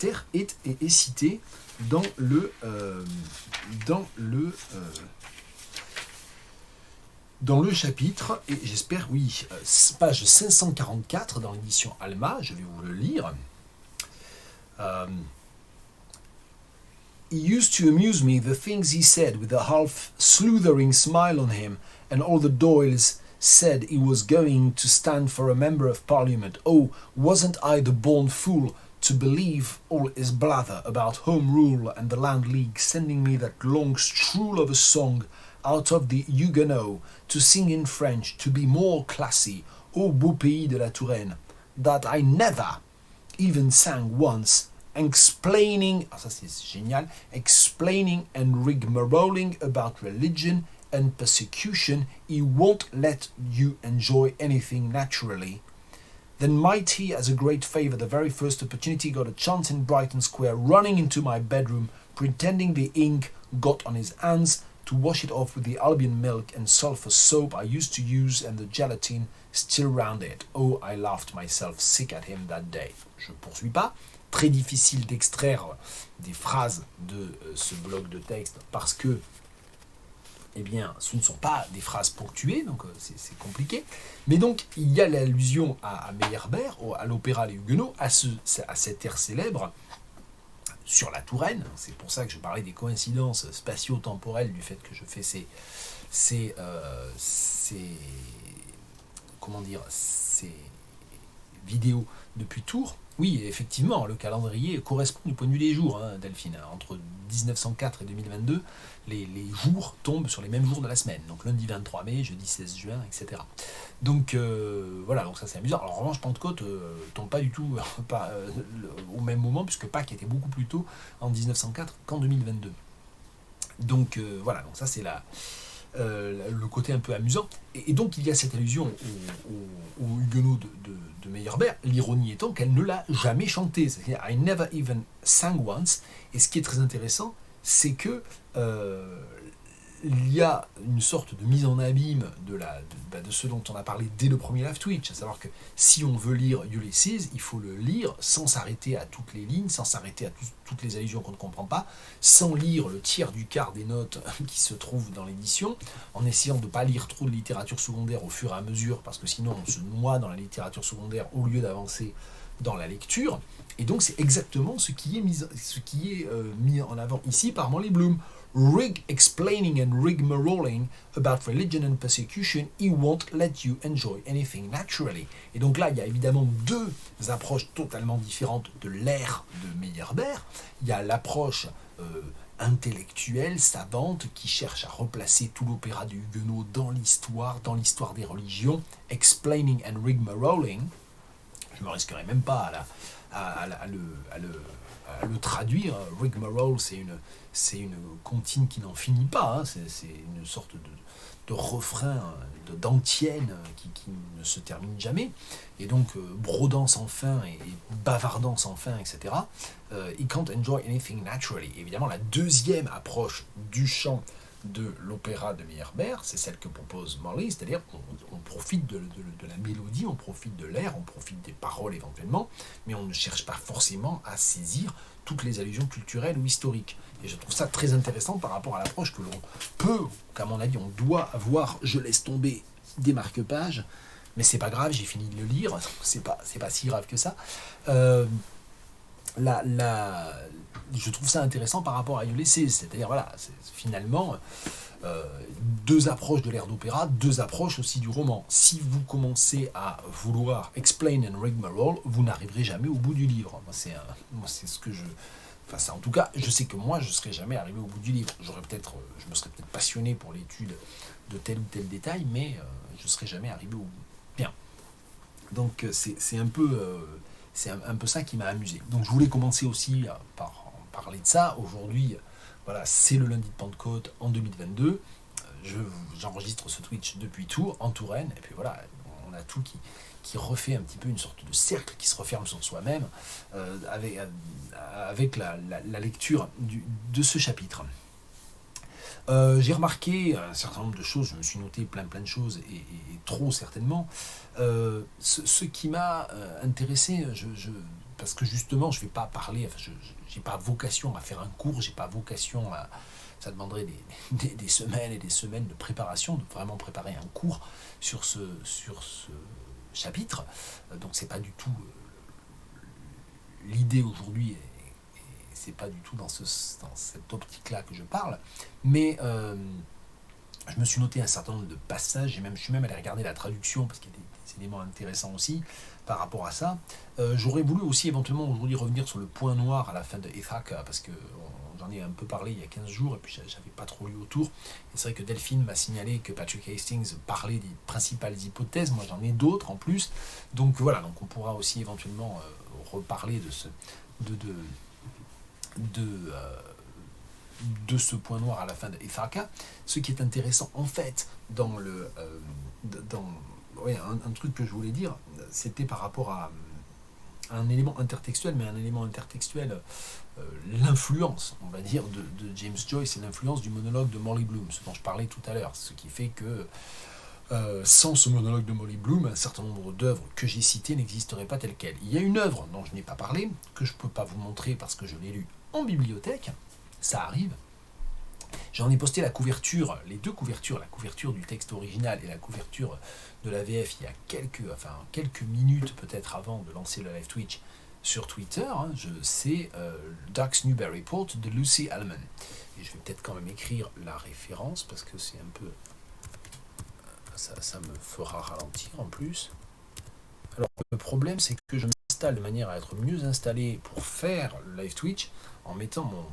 air est cité dans le chapitre, et j'espère, oui, page 544 dans l'édition Alma, je vais vous le lire. He used to amuse me, the things he said, with a half-slithering smile on him, and all the Doyles said he was going to stand for a member of Parliament. Oh, wasn't I the born fool to believe all his blather about Home Rule and the Land League, sending me that long strool of a song out of the Huguenot, to sing in French, to be more classy, ô beau pays de la Touraine, that I never even sang once, explaining, ça c'est génial, explaining and rigmaroling about religion and persecution, he won't let you enjoy anything naturally. Then mighty as a great favour, the very first opportunity, got a chance in Brighton Square, running into my bedroom, pretending the ink got on his hands, to wash it off with the Albion milk and sulphur soap I used to use, and the gelatine still round it. Oh, I laughed myself sick at him that day. Je poursuis pas. Très difficile d'extraire des phrases de ce bloc de texte parce que, eh bien, ce ne sont pas des phrases ponctuées, donc c'est compliqué. Mais donc, il y a l'allusion à Meyerbeer, à l'opéra Les Huguenots, à cet air célèbre sur la Touraine. C'est pour ça que je parlais des coïncidences spatio-temporelles, du fait que je fais ces vidéos depuis Tours. Oui, effectivement, le calendrier correspond du point de vue des jours, Delphine. Entre 1904 et 2022, les jours tombent sur les mêmes jours de la semaine. Donc lundi 23 mai, jeudi 16 juin, etc. Donc voilà, donc ça c'est amusant. Alors en revanche, Pentecôte tombe pas du tout au même moment, puisque Pâques était beaucoup plus tôt en 1904 qu'en 2022. Donc voilà, donc ça c'est le côté un peu amusant. Et donc il y a cette allusion au Huguenot de Meyerbeer, l'ironie étant qu'elle ne l'a jamais chanté. C'est-à-dire, I never even sang once. Et ce qui est très intéressant, c'est que il y a une sorte de mise en abîme de ce dont on a parlé dès le premier live Twitch, à savoir que si on veut lire Ulysses, il faut le lire sans s'arrêter à toutes les lignes, sans s'arrêter à toutes les allusions qu'on ne comprend pas, sans lire le tiers du quart des notes qui se trouvent dans l'édition, en essayant de ne pas lire trop de littérature secondaire au fur et à mesure, parce que sinon on se noie dans la littérature secondaire au lieu d'avancer dans la lecture. Et donc c'est exactement ce qui est mis en avant ici par Morley Bloom. Explaining and rigmaroling about religion and persecution, he won't let you enjoy anything naturally. Et donc là, il y a évidemment deux approches totalement différentes de l'ère de Meyerbeer. Il y a l'approche intellectuelle, savante, qui cherche à replacer tout l'opéra du Huguenot dans l'histoire des religions, explaining and rigmaroling. Je ne me risquerai même pas à le traduire. Rigmarole, c'est une comptine qui n'en finit pas, c'est une sorte de refrain, d'antienne qui ne se termine jamais, et donc brodant sans fin et bavardant sans fin, etc. He can't enjoy anything naturally. Évidemment, la deuxième approche du chant de l'opéra de Meyerbeer, c'est celle que propose Morley, c'est-à-dire qu'on profite de la mélodie, on profite de l'air, on profite des paroles éventuellement, mais on ne cherche pas forcément à saisir toutes les allusions culturelles ou historiques. Et je trouve ça très intéressant par rapport à l'approche que l'on peut, qu'à mon avis on doit avoir, je laisse tomber des marque-pages, mais c'est pas grave, j'ai fini de le lire, c'est pas si grave que ça. Je trouve ça intéressant par rapport à Ulysses, c'est-à-dire voilà, c'est finalement deux approches de l'ère d'opéra, deux approches aussi du roman. Si vous commencez à vouloir explain and rigmarole, vous n'arriverez jamais au bout du livre. Moi, c'est ce que je... Enfin, ça, en tout cas, je sais que moi, je ne serais jamais arrivé au bout du livre. Je me serais peut-être passionné pour l'étude de tel ou tel détail, mais je ne serais jamais arrivé au bout. Bien. Donc, c'est un peu... c'est un peu ça qui m'a amusé. Donc je voulais commencer aussi par parler de ça. Aujourd'hui, voilà, c'est le lundi de Pentecôte en 2022. J'enregistre ce Twitch depuis Tours, en Touraine. Et puis voilà, on a tout qui refait un petit peu une sorte de cercle qui se referme sur soi-même avec la lecture de ce chapitre. J'ai remarqué un certain nombre de choses, je me suis noté plein de choses, et trop certainement. Ce qui m'a intéressé, parce que justement, je ne vais pas parler, enfin, je n'ai pas vocation à faire un cours, j'ai pas vocation à... Ça demanderait des semaines et des semaines de préparation, de vraiment préparer un cours sur ce chapitre. Donc c'est pas du tout l'idée aujourd'hui, c'est pas du tout dans cette optique-là que je parle, mais je me suis noté un certain nombre de passages, je suis même allé regarder la traduction, parce qu'il y a des éléments intéressants aussi par rapport à ça. J'aurais voulu aussi éventuellement aujourd'hui revenir sur le point noir à la fin de Ithaca, parce que j'en ai un peu parlé il y a 15 jours, et puis j'avais pas trop lu autour. Et c'est vrai que Delphine m'a signalé que Patrick Hastings parlait des principales hypothèses, moi j'en ai d'autres en plus. Donc voilà, donc on pourra aussi éventuellement reparler de ce point noir à la fin de Ithaca. Ce qui est intéressant en fait dans un truc que je voulais dire, c'était par rapport à un élément intertextuel, mais un élément intertextuel, l'influence, on va dire, de James Joyce et l'influence du monologue de Molly Bloom, ce dont je parlais tout à l'heure, ce qui fait que sans ce monologue de Molly Bloom, un certain nombre d'œuvres que j'ai citées n'existeraient pas telles quelles. Il y a une œuvre dont je n'ai pas parlé, que je ne peux pas vous montrer parce que je l'ai lue en bibliothèque, ça arrive. J'en ai posté la couverture, les deux couvertures, la couverture du texte original et la couverture de la VF il y a quelques minutes peut-être avant de lancer le live Twitch sur Twitter. C'est Dark's Newberry Report de Lucy Allman. Et je vais peut-être quand même écrire la référence parce que c'est un peu... Ça me fera ralentir en plus. Alors le problème c'est que je m'installe de manière à être mieux installé pour faire le live Twitch en mettant mon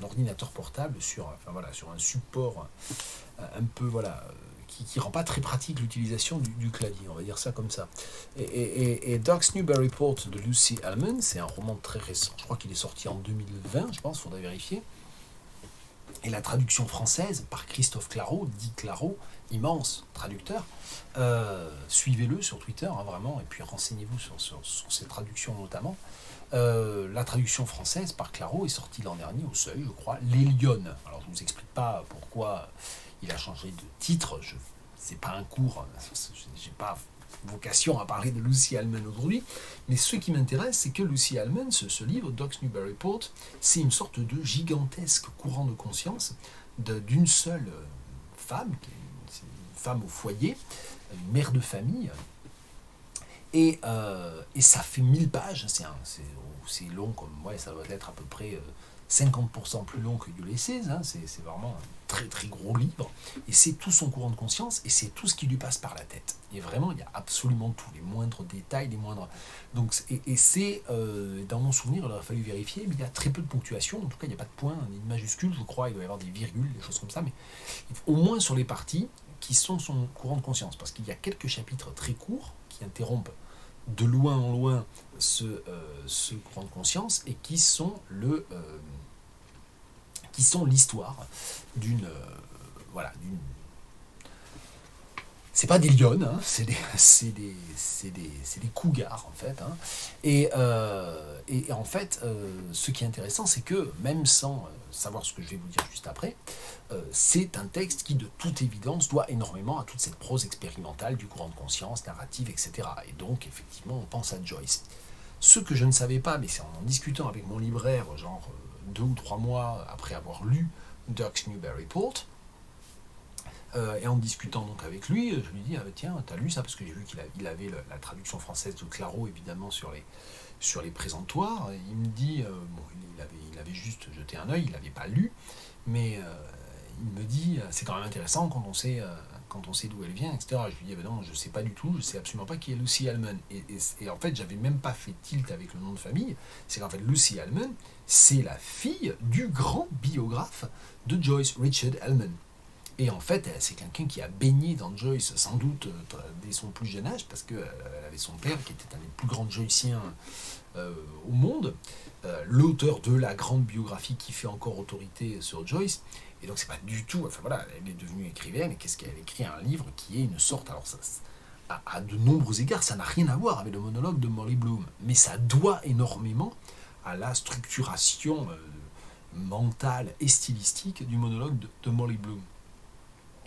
ordinateur portable sur un support un peu qui rend pas très pratique l'utilisation du clavier, on va dire ça comme ça. Et Dark's Newberry Report de Lucy Allman, c'est un roman très récent, je crois qu'il est sorti en 2020, je pense, il faudrait vérifier. Et la traduction française par Christophe Claro, dit Claro, immense traducteur. Suivez-le sur Twitter, vraiment, et puis renseignez-vous sur ses traductions notamment. La traduction française par Claro est sortie l'an dernier au Seuil, je crois, Les Lyonnes. Alors je ne vous explique pas pourquoi il a changé de titre, c'est pas un cours, j'ai pas vocation à parler de Lucy Allman aujourd'hui, mais ce qui m'intéresse, c'est que Lucy Allman, ce livre, Dark's Newberry Report, c'est une sorte de gigantesque courant de conscience d'une seule femme, c'est une femme au foyer, une mère de famille, et ça fait 1000 pages, c'est long, ça doit être à peu près 50% plus long que Ulysses, c'est vraiment un très très gros livre, et c'est tout son courant de conscience, et c'est tout ce qui lui passe par la tête. Et vraiment, il y a absolument tout, les moindres détails, les moindres... Donc, et c'est, dans mon souvenir, il aurait fallu vérifier, mais il y a très peu de ponctuation, en tout cas, il n'y a pas de points, ni de majuscules, je crois, il doit y avoir des virgules, des choses comme ça, mais au moins sur les parties qui sont son courant de conscience, parce qu'il y a quelques chapitres très courts qui interrompent de loin en loin ce courant de conscience et qui sont l'histoire d'une c'est pas des lionnes, c'est des cougars en fait, et Et en fait, ce qui est intéressant, c'est que même sans savoir ce que je vais vous dire juste après, c'est un texte qui, de toute évidence, doit énormément à toute cette prose expérimentale du courant de conscience, narrative, etc. Et donc, effectivement, on pense à Joyce. Ce que je ne savais pas, mais c'est en discutant avec mon libraire, genre 2 ou 3 mois après avoir lu Dirk's Newburyport, et en discutant donc avec lui, je lui dis, tiens, t'as lu ça? Parce que j'ai vu qu'il avait la traduction française de Claro, évidemment, sur les présentoirs. Il me dit, bon, il avait juste jeté un œil, il n'avait pas lu, mais il me dit, c'est quand même intéressant quand on sait d'où elle vient, etc. Je lui dis, non, je ne sais pas du tout, je ne sais absolument pas qui est Lucy Hellman. Et en fait, j'avais même pas fait tilt avec le nom de famille. C'est qu'en fait, Lucy Hellman, c'est la fille du grand biographe de Joyce, Richard Hellman. Et en fait, c'est quelqu'un qui a baigné dans Joyce, sans doute dès son plus jeune âge, parce qu'elle avait son père, qui était un des plus grands Joyciens au monde, l'auteur de la grande biographie qui fait encore autorité sur Joyce. Et donc, c'est pas du tout. Enfin voilà, elle est devenue écrivaine, et qu'est-ce qu'elle écrit? Un livre qui est une sorte. Alors, ça, à de nombreux égards, ça n'a rien à voir avec le monologue de Molly Bloom, mais ça doit énormément à la structuration mentale et stylistique du monologue de Molly Bloom.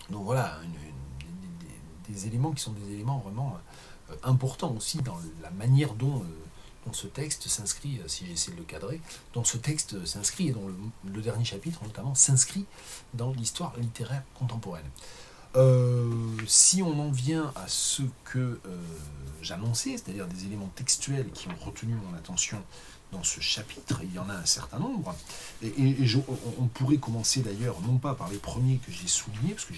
Donc voilà, des éléments qui sont des éléments vraiment importants aussi dans la manière dont ce texte s'inscrit, si j'essaie de le cadrer, dont ce texte s'inscrit et dont le dernier chapitre notamment s'inscrit dans l'histoire littéraire contemporaine. Si on en vient à ce que j'annonçais, c'est-à-dire des éléments textuels qui ont retenu mon attention dans ce chapitre, il y en a un certain nombre, on pourrait commencer d'ailleurs, non pas par les premiers que j'ai soulignés, parce que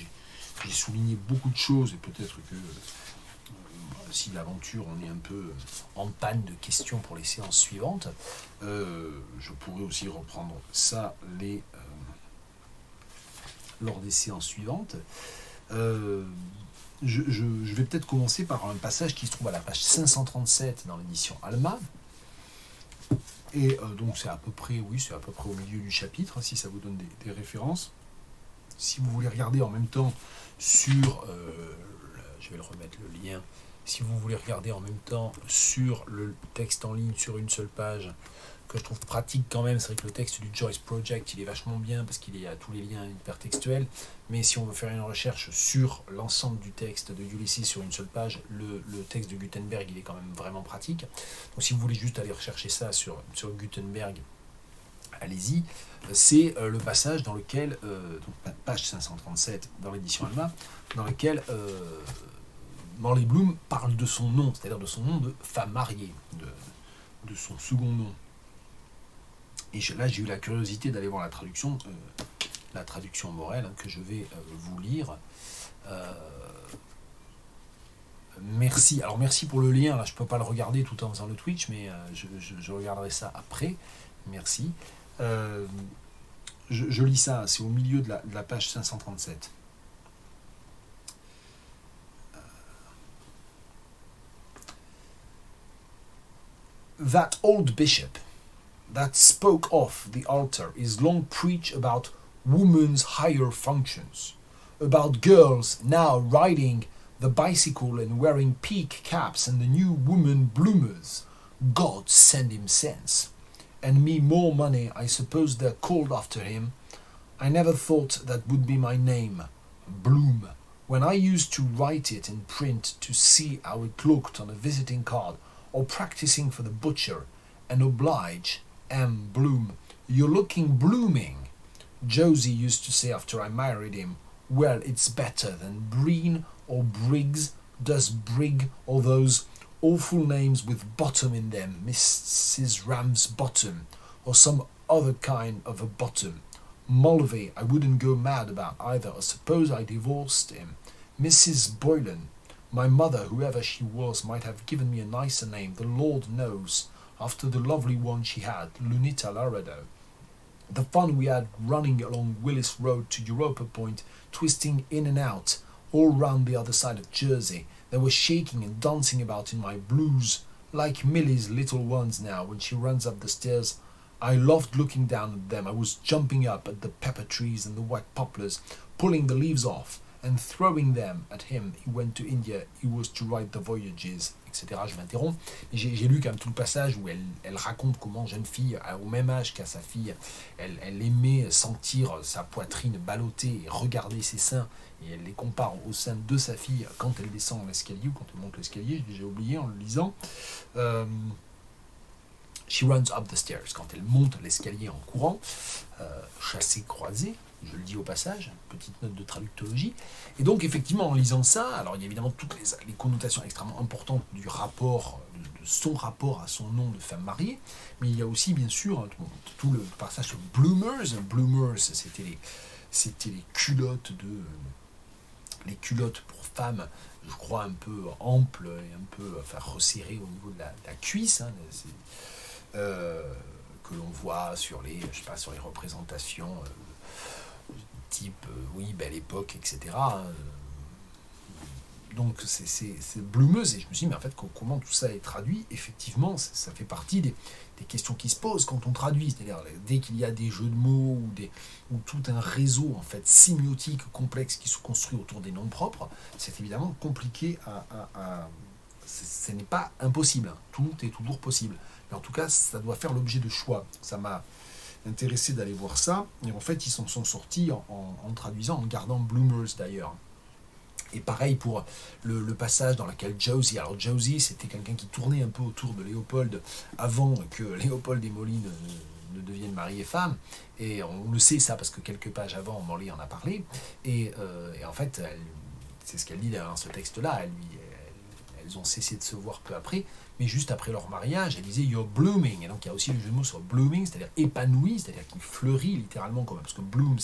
j'ai souligné beaucoup de choses, et peut-être que si l'aventure, on est un peu en panne de questions pour les séances suivantes, je pourrais aussi reprendre ça lors des séances suivantes. Je vais peut-être commencer par un passage qui se trouve à la page 537 dans l'édition Alma. Et donc c'est à peu près au milieu du chapitre, si ça vous donne des références. Si vous voulez regarder en même temps sur, je vais le remettre le lien, si vous voulez regarder en même temps sur le texte en ligne sur une seule page, que je trouve pratique quand même, c'est vrai que le texte du Joyce Project, il est vachement bien parce qu'il y a tous les liens hypertextuels, mais si on veut faire une recherche sur l'ensemble du texte de Ulysses sur une seule page, le texte de Gutenberg, il est quand même vraiment pratique. Donc si vous voulez juste aller rechercher ça sur Gutenberg, allez-y. C'est le passage dans lequel, donc page 537 dans l'édition Alma, dans lequel Molly Bloom parle de son nom, c'est-à-dire de son nom de femme mariée, de son second nom. Et là, j'ai eu la curiosité d'aller voir la traduction Morel, que je vais vous lire. Merci. Alors merci pour le lien. Là, je ne peux pas le regarder tout en faisant le Twitch, mais je regarderai ça après. Merci. Je lis ça, c'est au milieu de la page 537. That old bishop that spoke off the altar is long preach about women's higher functions, about girls now riding the bicycle and wearing peak caps and the new woman bloomers. God send him sense. And me more money, I suppose they're called after him. I never thought that would be my name, Bloom, when I used to write it in print to see how it looked on a visiting card or practicing for the butcher, and oblige, M. Bloom, you're looking blooming. Josie used to say after I married him, well, it's better than Breen or Briggs, does Brig, or those awful names with bottom in them, Mrs. Ram's bottom, or some other kind of a bottom. Mulvey, I wouldn't go mad about either, or suppose I divorced him. Mrs. Boylan, my mother, whoever she was, might have given me a nicer name, the Lord knows, after the lovely one she had, Lunita Laredo. The fun we had running along Willis Road to Europa Point, twisting in and out, all round the other side of Jersey. They were shaking and dancing about in my blues, like Millie's little ones now when she runs up the stairs. I loved looking down at them. I was jumping up at the pepper trees and the white poplars, pulling the leaves off and throwing them at him. He went to India. He was to write the voyages, etc. Je m'interromps. Mais j'ai lu quand même tout le passage où elle raconte comment, jeune fille, au même âge qu'à sa fille, elle aimait sentir sa poitrine ballottée et regarder ses seins. Et elle les compare au sein de sa fille quand elle descend l'escalier ou quand elle monte l'escalier, j'ai déjà oublié en le lisant. She runs up the stairs, quand elle monte l'escalier en courant, chassé croisé, je le dis au passage, petite note de traductologie. Et donc effectivement en lisant ça, alors il y a évidemment toutes les connotations extrêmement importantes du rapport, de son rapport à son nom de femme mariée, mais il y a aussi bien sûr tout le passage sur Bloomers. Bloomers, c'était les culottes les culottes pour femmes, je crois un peu amples et un peu resserrées au niveau de la cuisse, hein, que l'on voit sur les, je sais pas, sur les représentations type oui, belle époque, etc. Donc c'est Bloomeuse, et je me suis dit, mais en fait, comment tout ça est traduit, effectivement, ça fait partie des questions qui se posent quand on traduit. C'est-à-dire, dès qu'il y a des jeux de mots ou tout un réseau en fait sémiotique complexe qui se construit autour des noms propres, c'est évidemment compliqué ce n'est pas impossible, hein. Tout est toujours possible. Mais en tout cas, ça doit faire l'objet de choix. Ça m'a intéressé d'aller voir ça, et en fait, ils s'en sont sortis en traduisant, en gardant Bloomers d'ailleurs. Et pareil pour le passage dans lequel Josie, alors Josie c'était quelqu'un qui tournait un peu autour de Léopold avant que Léopold et Molly ne deviennent mari et femme, et on le sait ça parce que quelques pages avant Molly en a parlé, et en fait c'est ce qu'elle dit dans ce texte-là, elles ont cessé de se voir peu après, mais juste après leur mariage, elle disait You're blooming, et donc il y a aussi le jeu de mots sur blooming, c'est-à-dire épanoui, c'est-à-dire qui fleurit littéralement, comme, parce que bloom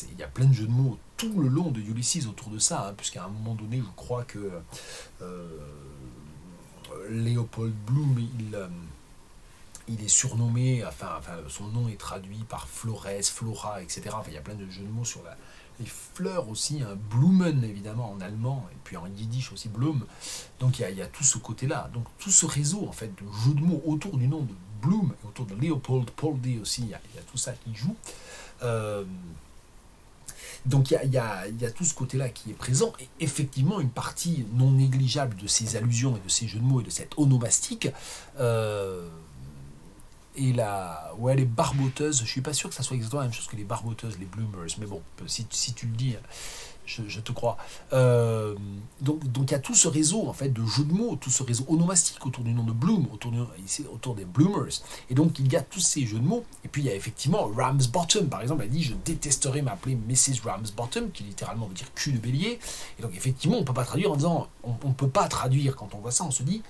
il y a plein de jeux de mots tout le long de Ulysses autour de ça, hein, puisqu'à un moment donné, je crois que Léopold Bloom, il est surnommé, son nom est traduit par Flores, Flora, etc. Enfin, il y a plein de jeux de mots sur les fleurs aussi, hein, Blumen évidemment en allemand, et puis en yiddish aussi Blum. Donc il y a tout ce côté-là. Donc tout ce réseau en fait de jeux de mots autour du nom de Bloom et autour de Leopold Poldi aussi, il y a tout ça qui joue. Donc il y a tout ce côté-là qui est présent, et effectivement une partie non négligeable de ces allusions et de ces jeux de mots et de cette onomastique et les barboteuses, je suis pas sûr que ça soit exactement la même chose que les barboteuses, les bloomers, mais bon, si tu le dis, je te crois. Donc il y a tout ce réseau en fait de jeux de mots, tout ce réseau onomastique autour du nom de Bloom, autour des bloomers, et donc il y a tous ces jeux de mots. Et puis il y a effectivement Ramsbottom, par exemple, elle dit je détesterais m'appeler Mrs. Ramsbottom, qui littéralement veut dire cul de bélier. Et donc effectivement on peut pas traduire en disant, on peut pas traduire quand on voit ça, on se dit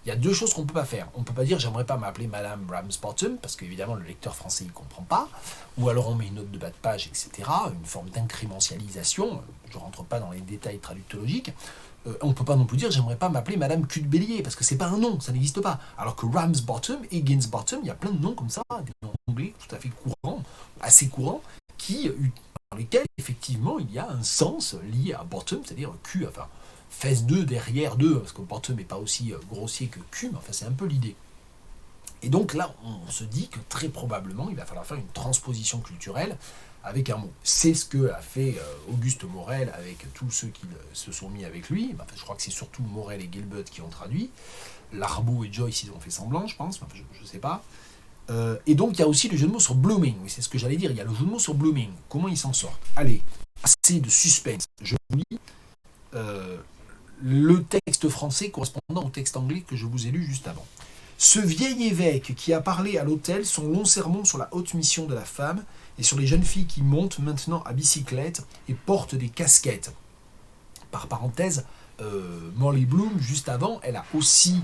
il y a deux choses qu'on ne peut pas faire. On ne peut pas dire j'aimerais pas m'appeler Madame Ramsbottom, parce qu'évidemment le lecteur français ne comprend pas, ou alors on met une note de bas de page, etc., une forme d'incrémentialisation, je ne rentre pas dans les détails traductologiques. On ne peut pas non plus dire j'aimerais pas m'appeler Madame Cul de Bélier, parce que c'est pas un nom, ça n'existe pas. Alors que Ramsbottom et Ginsbottom, il y a plein de noms comme ça, des noms anglais tout à fait courants, assez courants, dans lesquels effectivement il y a un sens lié à bottom, c'est-à-dire cul, enfin fesse 2 derrière 2, parce que bottom n'est pas aussi grossier que cul, mais enfin c'est un peu l'idée. Et donc là, on se dit que très probablement, il va falloir faire une transposition culturelle avec un mot. C'est ce que a fait Auguste Morel avec tous ceux qui se sont mis avec lui. Enfin, je crois que c'est surtout Morel et Gilbert qui ont traduit. Larbeau et Joyce, ils ont fait semblant, je pense. Enfin, je ne sais pas. Et donc, il y a aussi le jeu de mots sur blooming. Oui, c'est ce que j'allais dire. Il y a le jeu de mots sur blooming. Comment ils s'en sortent? Allez, assez de suspense. Je vous lis le texte français correspondant au texte anglais que je vous ai lu juste avant. Ce vieil évêque qui a parlé à l'autel son long sermon sur la haute mission de la femme et sur les jeunes filles qui montent maintenant à bicyclette et portent des casquettes. Par parenthèse, Molly Bloom, juste avant, elle a aussi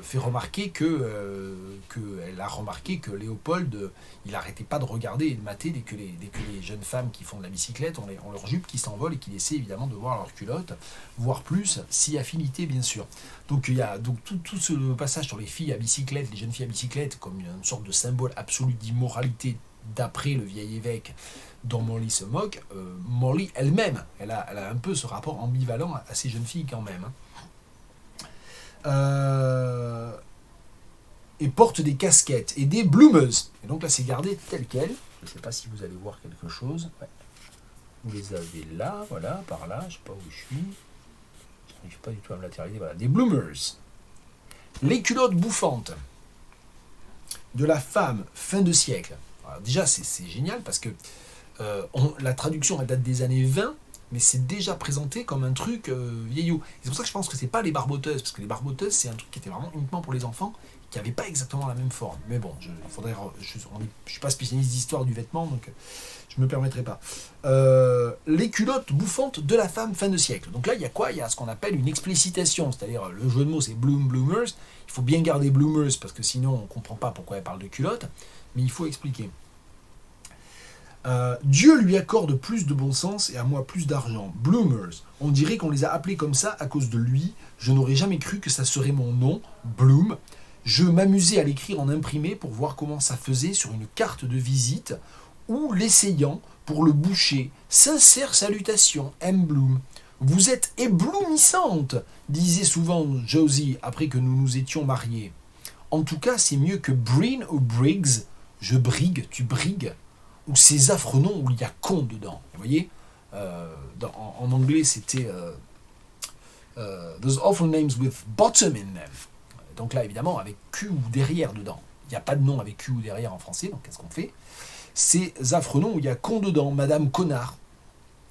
fait remarquer qu'elle a remarqué que Léopold, il n'arrêtait pas de regarder et de mater dès que les jeunes femmes qui font de la bicyclette ont leur jupe qui s'envole et qu'il essaie évidemment de voir leurs culottes, voire plus, si affinité bien sûr. Donc il y a donc tout ce passage sur les filles à bicyclette, les jeunes filles à bicyclette, comme une sorte de symbole absolu d'immoralité d'après le vieil évêque dont Molly se moque. Molly elle-même, elle a un peu ce rapport ambivalent à ces jeunes filles quand même. Et porte des casquettes et des bloomeuses. Et donc là, c'est gardé tel quel. Je ne sais pas si vous allez voir quelque chose. Ouais. Vous les avez là, voilà, par là. Je ne sais pas où je suis. j'arrive pas du tout à me latéraliser, voilà, des bloomers. Les culottes bouffantes de la femme fin de siècle. Alors déjà, c'est génial parce que la traduction elle date des années 20, mais c'est déjà présenté comme un truc vieillot. C'est pour ça que je pense que c'est pas les barboteuses, parce que les barboteuses, c'est un truc qui était vraiment uniquement pour les enfants, qui n'avait pas exactement la même forme. Mais bon, je suis pas spécialiste d'histoire du vêtement, donc je me permettrai pas. Les culottes bouffantes de la femme fin de siècle. Donc là, il y a quoi? Il y a ce qu'on appelle une explicitation, c'est-à-dire le jeu de mots, c'est bloomers. Il faut bien garder bloomers, parce que sinon, on comprend pas pourquoi elle parle de culottes, mais il faut expliquer. Dieu lui accorde plus de bon sens et à moi plus d'argent. Bloomers. On dirait qu'on les a appelés comme ça à cause de lui. Je n'aurais jamais cru que ça serait mon nom, Bloom. Je m'amusais à l'écrire en imprimé pour voir comment ça faisait sur une carte de visite ou l'essayant pour le boucher. Sincère salutation, M. Bloom. Vous êtes éblouissante, disait souvent Josie après que nous nous étions mariés. En tout cas, c'est mieux que Breen ou Briggs. Je brigue, tu brigues. Ou ces affreux noms où il y a con dedans. Vous voyez en anglais, c'était Those awful names with bottom in them. Donc là, évidemment, avec Q ou derrière dedans. Il n'y a pas de nom avec Q ou derrière en français, donc qu'est-ce qu'on fait? Ces affreux noms où il y a con dedans, Madame Connard,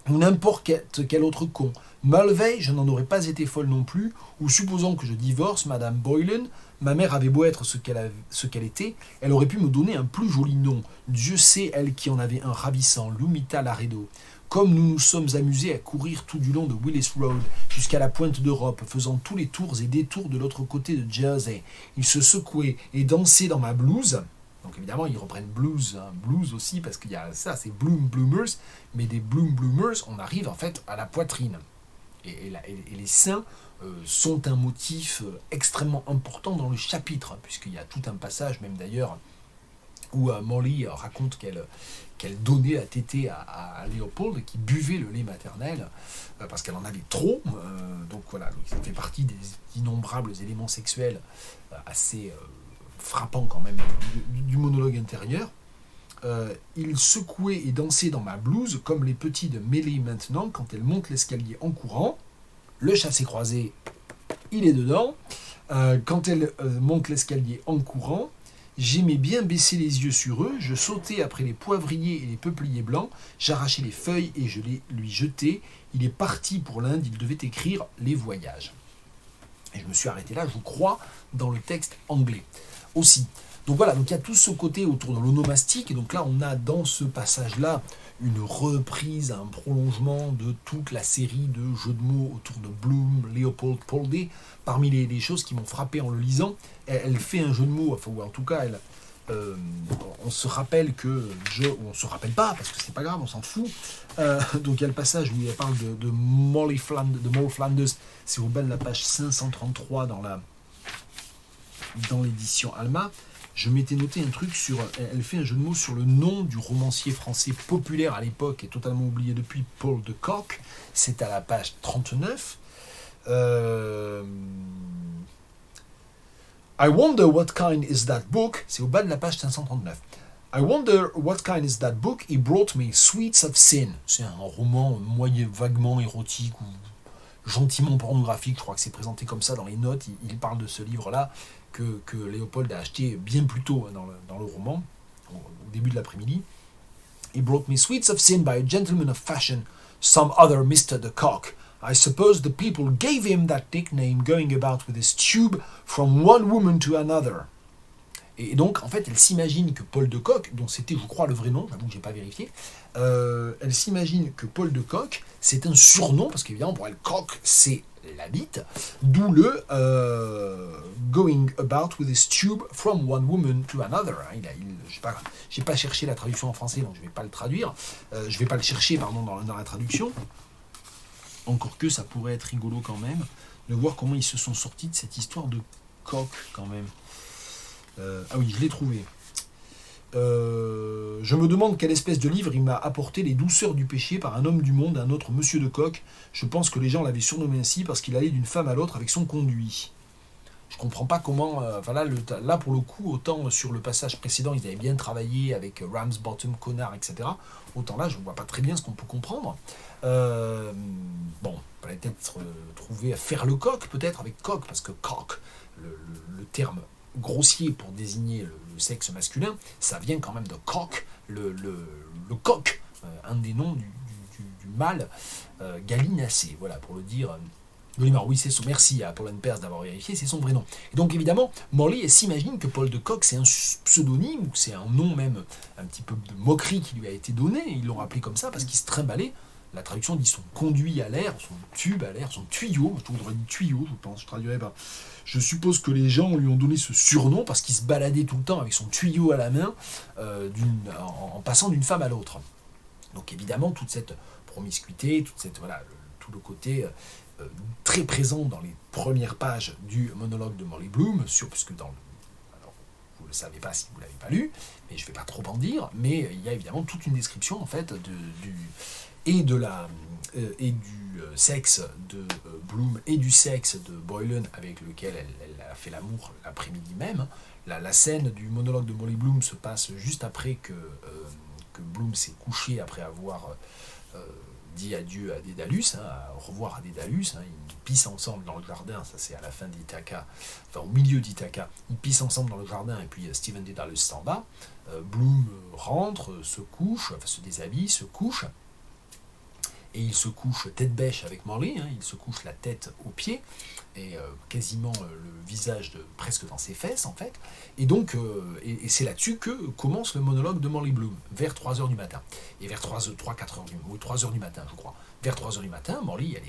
ou n'importe quel autre con. Mulvey, je n'en aurais pas été folle non plus, ou supposons que je divorce, Madame Boylan, ma mère avait beau être ce qu'elle était, elle aurait pu me donner un plus joli nom. Dieu sait, elle qui en avait un ravissant, Lumita Laredo. Comme nous nous sommes amusés à courir tout du long de Willis Road jusqu'à la pointe d'Europe, faisant tous les tours et détours de l'autre côté de Jersey, il se secouait et dansait dans ma blouse. Donc évidemment, ils reprennent blues aussi, parce qu'il y a ça, c'est bloomers, mais des bloomers, on arrive en fait à la poitrine. Et les seins sont un motif extrêmement important dans le chapitre, puisqu'il y a tout un passage, même d'ailleurs, où Molly raconte qu'elle donnait la tétée à Léopold, qui buvait le lait maternel, parce qu'elle en avait trop. Donc voilà, ça fait partie des innombrables éléments sexuels assez frappants quand même du monologue intérieur. Il secouait et dansait dans ma blouse, comme les petits de Mélie maintenant, quand elle monte l'escalier en courant. Le chassé-croisé, il est dedans. Quand elle monte l'escalier en courant, j'aimais bien baisser les yeux sur eux, je sautais après les poivriers et les peupliers blancs, j'arrachais les feuilles et je les lui jetais. Il est parti pour l'Inde, il devait écrire les voyages. Et je me suis arrêté là, je crois, dans le texte anglais aussi. Donc voilà, donc il y a tout ce côté autour de l'onomastique, et donc là on a dans ce passage-là une reprise, un prolongement de toute la série de jeux de mots autour de Bloom, Leopold, Polday. Parmi les choses qui m'ont frappé en le lisant, elle fait un jeu de mots, enfin, ou en tout cas on se rappelle que, on se rappelle pas, parce que c'est pas grave, on s'en fout. Donc il y a le passage où elle parle de Moll Flanders, c'est au bas de la page 533 dans l'édition Alma. Je m'étais noté un truc elle fait un jeu de mots sur le nom du romancier français populaire à l'époque et totalement oublié depuis, Paul de Kock. C'est à la page 39. I wonder what kind is that book. C'est au bas de la page 539. I wonder what kind is that book he brought me, Sweets of Sin. C'est un roman vaguement érotique ou gentiment pornographique. Je crois que c'est présenté comme ça dans les notes. Il parle de ce livre-là que Léopold a acheté bien plus tôt dans le roman, au début de l'après-midi. He brought me Sweets of Sin by a gentleman of fashion, some other Mr. de Kock. I suppose the people gave him that nickname going about with his tube from one woman to another. Et donc, en fait, elle s'imagine que Paul de Kock, dont c'était, je crois, le vrai nom, j'avoue que je n'ai pas vérifié, elle s'imagine que Paul de Kock, c'est un surnom, parce qu'évidemment, pour elle, Kock, c'est la bite, d'où le going about with his tube from one woman to another. J'ai pas cherché la traduction en français, donc je vais pas le traduire. Je vais pas le chercher, pardon, dans la traduction. Encore que ça pourrait être rigolo quand même de voir comment ils se sont sortis de cette histoire de Kock quand même. Ah oui, je l'ai trouvé. Je me demande quelle espèce de livre il m'a apporté les douceurs du péché par un homme du monde, un autre Monsieur de Kock. Je pense que les gens l'avaient surnommé ainsi parce qu'il allait d'une femme à l'autre avec son conduit. Je comprends pas comment. Là, pour le coup, autant sur le passage précédent, ils avaient bien travaillé avec Ramsbottom, Connard, etc. Autant là, je ne vois pas très bien ce qu'on peut comprendre. Bon, on va peut-être trouver à faire le coq, peut-être, avec coq, parce que coq, le terme grossier pour désigner le sexe masculin, ça vient quand même de coq, le coq, un des noms du mâle gallinacé, voilà, pour le dire. Oui, c'est son. Merci à Paul Pers d'avoir vérifié, c'est son vrai nom. Et donc évidemment, Morley s'imagine que Paul de Kock, c'est un pseudonyme, ou c'est un nom même, un petit peu de moquerie qui lui a été donné, ils l'ont appelé comme ça parce qu'il se trimballait. La traduction dit son conduit à l'air, son tube à l'air, son tuyau, je voudrais dire tuyau, je pense, je traduirais pas. Je suppose que les gens lui ont donné ce surnom parce qu'il se baladait tout le temps avec son tuyau à la main, en passant d'une femme à l'autre. Donc évidemment, toute cette promiscuité, tout le côté très présent dans les premières pages du monologue de Morley Bloom, puisque alors, vous ne le savez pas si vous ne l'avez pas lu, mais je ne vais pas trop en dire, mais il y a évidemment toute une description en fait du sexe de Bloom et du sexe de Boylan avec lequel elle a fait l'amour l'après-midi même. La scène du monologue de Morley Bloom se passe juste après que Bloom s'est couché après avoir dit adieu à Dédalus, au revoir à Dédalus, ils pissent ensemble dans le jardin, ça c'est à la fin d'Ithaca, enfin au milieu d'Ithaca, ils pissent ensemble dans le jardin et puis Stephen Dédalus s'en va, Bloom rentre, se couche, enfin se déshabille, se couche, et il se couche tête bêche avec Morley, il se couche la tête aux pieds, et quasiment le visage presque dans ses fesses en fait, et donc et c'est là-dessus que commence le monologue de Morley Bloom, vers 3h du matin, et vers 3h du matin je crois, vers 3h du matin, Morley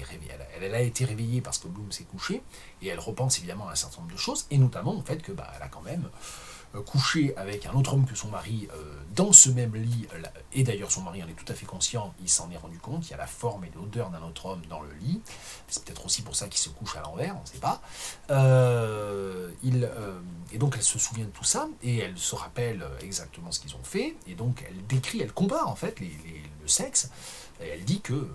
elle a été réveillée parce que Bloom s'est couché, et elle repense évidemment à un certain nombre de choses, et notamment au fait que elle a quand même couché avec un autre homme que son mari dans ce même lit, et d'ailleurs son mari en est tout à fait conscient, il s'en est rendu compte, il y a la forme et l'odeur d'un autre homme dans le lit, c'est peut-être aussi pour ça qu'il se couche à l'envers, on ne sait pas, et donc elle se souvient de tout ça, et elle se rappelle exactement ce qu'ils ont fait, et donc elle compare en fait le sexe, et elle dit que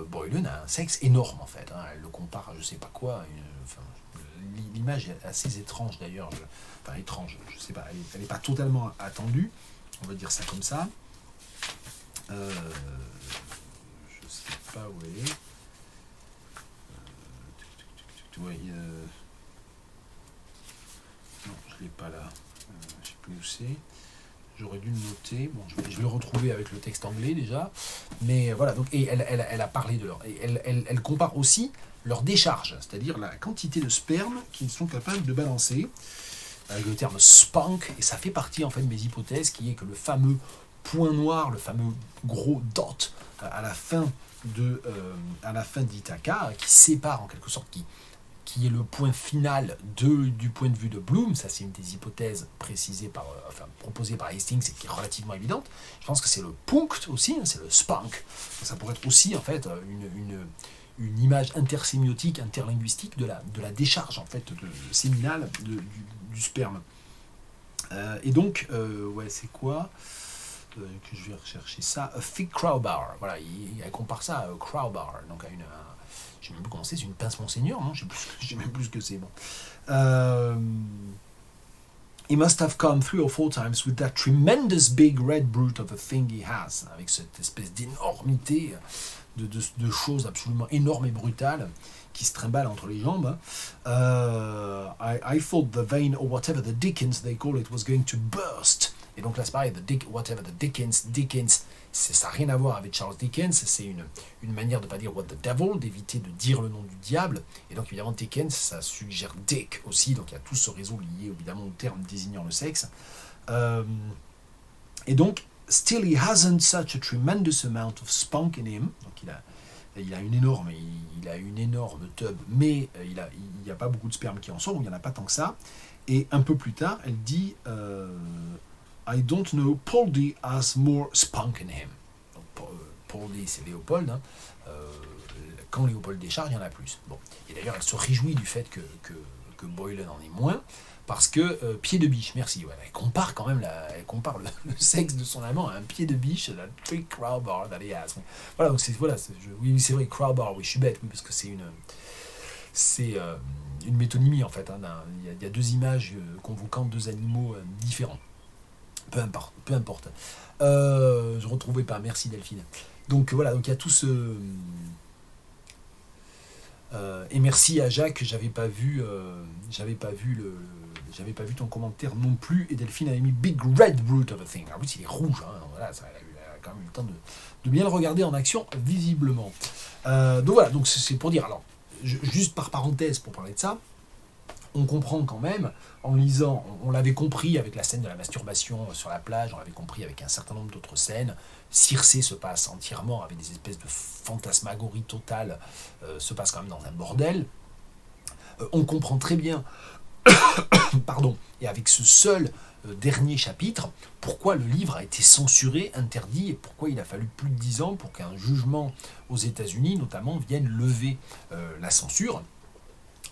Boylan a un sexe énorme en fait, elle le compare à je sais pas quoi, l'image est assez étrange d'ailleurs, étrange, je sais pas, elle n'est pas totalement attendue, on va dire ça comme ça. Je sais pas où elle est. Non, je l'ai pas là. Je sais plus où c'est. J'aurais dû le noter. Bon, je vais le retrouver avec le texte anglais déjà. Mais voilà, donc, et elle a parlé de leur. Elle compare aussi leur décharge, c'est-à-dire la quantité de sperme qu'ils sont capables de balancer, avec le terme spunk, et ça fait partie en fait de mes hypothèses, qui est que le fameux point noir, le fameux gros dot à la fin d'Ithaca, qui sépare en quelque sorte, qui est le point final du point de vue de Bloom, ça c'est une des hypothèses proposées par Hastings et qui est relativement évidente. Je pense que c'est le punct aussi, c'est le spunk. Ça pourrait être aussi en fait une image intersémiotique, interlinguistique de la décharge en fait séminale du sperme. Et donc, c'est quoi que je vais rechercher ça. A thick crowbar. Voilà, elle compare ça à crowbar, donc à je sais même plus comment c'est une pince monseigneur, non, je sais même plus ce que c'est. Bon. He must have come 3 or 4 times with that tremendous big red brute of a thing he has, avec cette espèce d'énormité de choses absolument énormes et brutales qui se trimballent entre les jambes. I thought the vein, or whatever the Dickens they call it, was going to burst. Et donc là c'est pareil, whatever the Dickens, ça n'a rien à voir avec Charles Dickens, c'est une manière de ne pas dire what the devil, d'éviter de dire le nom du diable, et donc évidemment Dickens, ça suggère Dick aussi, donc il y a tout ce réseau lié évidemment au terme désignant le sexe. Et donc, still he hasn't such a tremendous amount of spunk in him, donc il a une énorme tub, mais il n'y a pas beaucoup de sperme qui en sort, ou il n'y en a pas tant que ça. Et un peu plus tard, elle dit I don't know, Poldy has more spunk in him. Donc, Poldy, c'est Léopold. Quand Léopold décharge, il y en a plus. Bon. Et d'ailleurs, elle se réjouit du fait que Boylan en ait moins, parce que pied de biche, merci. Ouais, elle compare quand même le sexe de son amant à un pied de biche, la trick crowbar that he has. Voilà, donc oui, c'est vrai, crowbar, oui, je suis bête, oui, parce que c'est c'est une métonymie en fait. Hein, il y a deux images convoquant deux animaux différents. Peu importe, peu importe. Je ne retrouvais pas, merci Delphine. Donc voilà, donc il y a tout ce... et merci à Jacques, j'avais pas vu ton commentaire non plus, et Delphine avait mis Big Red Root of a Thing. En plus il est rouge, hein, voilà, ça, elle a quand même eu le temps de bien le regarder en action, visiblement. Donc voilà, donc c'est pour dire, alors, juste par parenthèse pour parler de ça, on comprend quand même, en lisant, on l'avait compris avec la scène de la masturbation sur la plage, on l'avait compris avec un certain nombre d'autres scènes. Circé se passe entièrement avec des espèces de fantasmagorie totale, se passe quand même dans un bordel. On comprend très bien, pardon, et avec ce seul dernier chapitre, pourquoi le livre a été censuré, interdit, et pourquoi il a fallu plus de 10 ans pour qu'un jugement aux États-Unis, notamment, vienne lever la censure,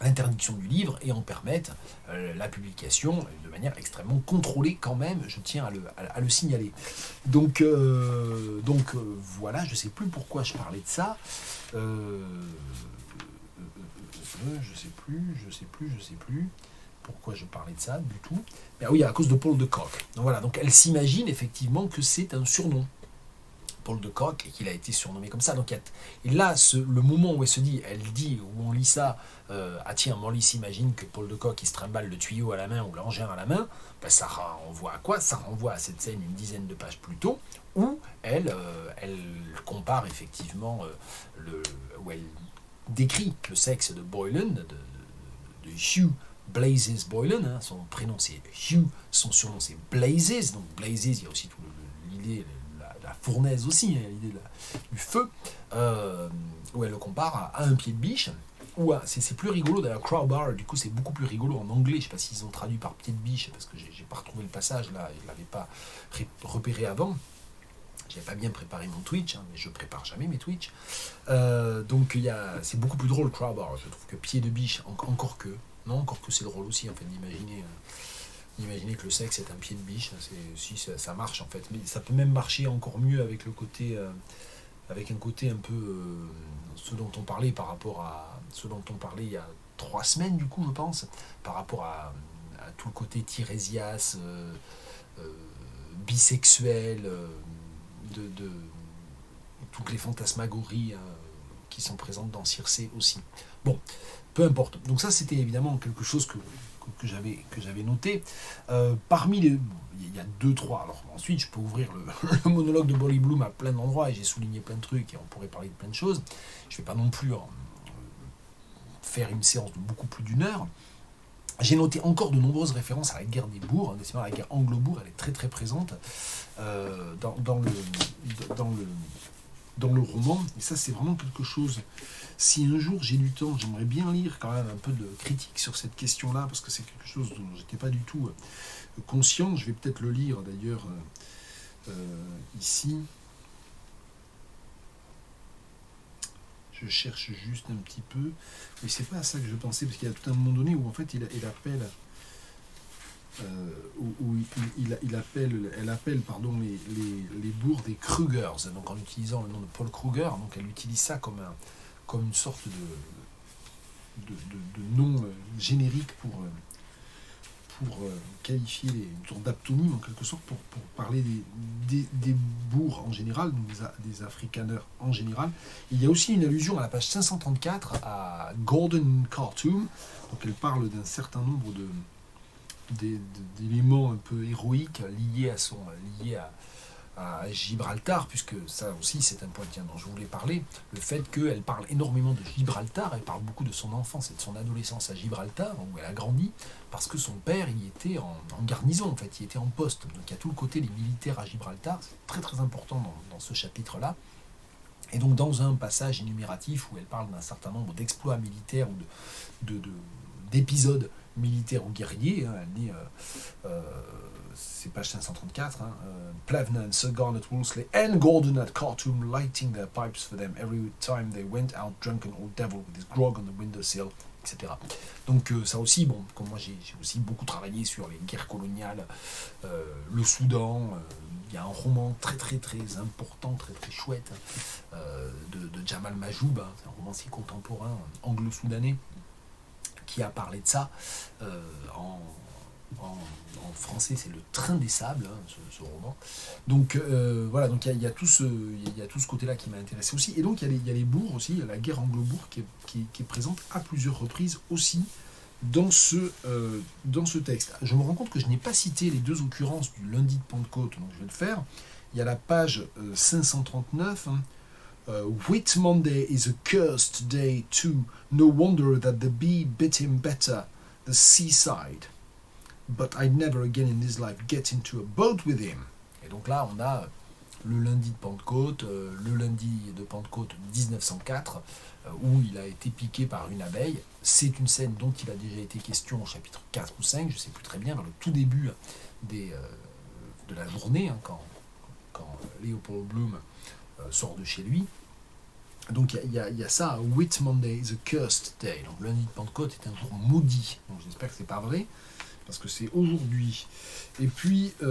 l'interdiction du livre, et en permettre la publication de manière extrêmement contrôlée quand même, je tiens à le signaler. Donc voilà, je ne sais plus pourquoi je parlais de ça. Je sais plus pourquoi je parlais de ça du tout. Mais oui, à cause de Paul de Kock. Donc voilà, donc elle s'imagine effectivement que c'est un surnom. Paul de Kock, et qu'il a été surnommé comme ça. Donc, et là, le moment où elle dit, où on lit ça, ah tiens, Morley s'imagine que Paul de Kock, il se trimballe le tuyau à la main ou l'engin à la main, ben, ça renvoie à quoi? Ça renvoie à cette scène une dizaine de pages plus tôt, où elle compare effectivement, où elle décrit le sexe de Boylan, de Hugh Blazes Boylan, hein, son prénom c'est Hugh, son surnom c'est Blazes, donc Blazes, il y a aussi tout l'idée, la fournaise aussi, hein, l'idée du feu, où elle le compare à un pied de biche, ou c'est plus rigolo d'ailleurs, crowbar, du coup c'est beaucoup plus rigolo en anglais, je sais pas s'ils ont traduit par pied de biche, parce que j'ai pas retrouvé le passage là, je l'avais pas repéré avant. J'avais pas bien préparé mon Twitch, hein, mais je prépare jamais mes Twitch. Donc c'est beaucoup plus drôle crowbar, je trouve, que pied de biche, encore que c'est drôle aussi en fait d'imaginer que le sexe est un pied de biche, si ça marche en fait, mais ça peut même marcher encore mieux avec le côté, avec un côté un peu ce dont on parlait par rapport à ce dont on parlait il y a 3 semaines du coup je pense, par rapport à tout le côté tirésias, bisexuel, de toutes les fantasmagories qui sont présentes dans Circé aussi. Bon, peu importe. Donc ça c'était évidemment quelque chose que j'avais noté. Parmi les... Il y a 2-3. Alors ensuite, je peux ouvrir le monologue de Molly Bloom à plein d'endroits et j'ai souligné plein de trucs et on pourrait parler de plein de choses. Je ne vais pas non plus faire une séance de beaucoup plus d'1 heure. J'ai noté encore de nombreuses références à la guerre des bourgs. Décidément, la guerre anglo-bourg, elle est très très présente dans le roman. Et ça, c'est vraiment quelque chose... Si un jour j'ai du temps, j'aimerais bien lire quand même un peu de critique sur cette question-là, parce que c'est quelque chose dont je n'étais pas du tout conscient. Je vais peut-être le lire d'ailleurs ici. Je cherche juste un petit peu. Mais c'est pas à ça que je pensais, parce qu'il y a tout un moment donné où en fait il appelle... elle appelle les bourgs des Krugers, donc en utilisant le nom de Paul Kruger, donc elle utilise ça comme une sorte de nom générique pour qualifier une sorte d'aptonyme en quelque sorte pour parler des bourgs en général, donc des Afrikaners en général. Il y a aussi une allusion à la page 534 à Golden Khartoum, donc elle parle d'un certain nombre d'éléments un peu héroïques liés à Gibraltar, puisque ça aussi c'est un point dont je voulais parler, le fait qu'elle parle énormément de Gibraltar, elle parle beaucoup de son enfance et de son adolescence à Gibraltar, où elle a grandi, parce que son père y était en garnison, en fait, il était en poste. Donc il y a tout le côté des militaires à Gibraltar, c'est très très important dans ce chapitre-là. Et donc dans un passage énumératif où elle parle d'un certain nombre d'exploits militaires ou d'épisodes militaires ou guerriers, hein, elle dit... c'est page 534, hein, Plevna and Sir Garnet Wolseley and Gordon at Khartoum lighting their pipes for them every time they went out drunken or devil with his grog on the windowsill, etc. Donc ça aussi, bon, comme moi j'ai aussi beaucoup travaillé sur les guerres coloniales, le Soudan, il y a un roman très très très important, très très chouette, de Jamal Majoub, hein, c'est un romancier contemporain anglo-soudanais, qui a parlé de ça. En, en français, c'est Le Train des Sables, hein, ce roman. Donc voilà, donc il y a tout ce côté-là qui m'a intéressé aussi. Et donc il y a les bourgs aussi, la guerre anglo-bourg qui est présente à plusieurs reprises aussi dans ce texte. Je me rends compte que je n'ai pas cité les deux occurrences du lundi de Pentecôte, donc je vais le faire. Il y a la page 539. Hein. Whit Monday is a cursed day too. No wonder that the bee bit him better, the seaside. But I'd never again in his life get into a boat with him. Et donc là, on a le lundi de Pentecôte, 1904, où il a été piqué par une abeille. C'est une scène dont il a déjà été question au chapitre 4 ou 5, je ne sais plus très bien, vers le tout début de la journée, hein, quand Leopold Bloom sort de chez lui. Donc il y a ça, Whit Monday is a cursed day. Donc le lundi de Pentecôte est un jour maudit. Donc j'espère que c'est pas vrai, parce que c'est aujourd'hui. Et puis, il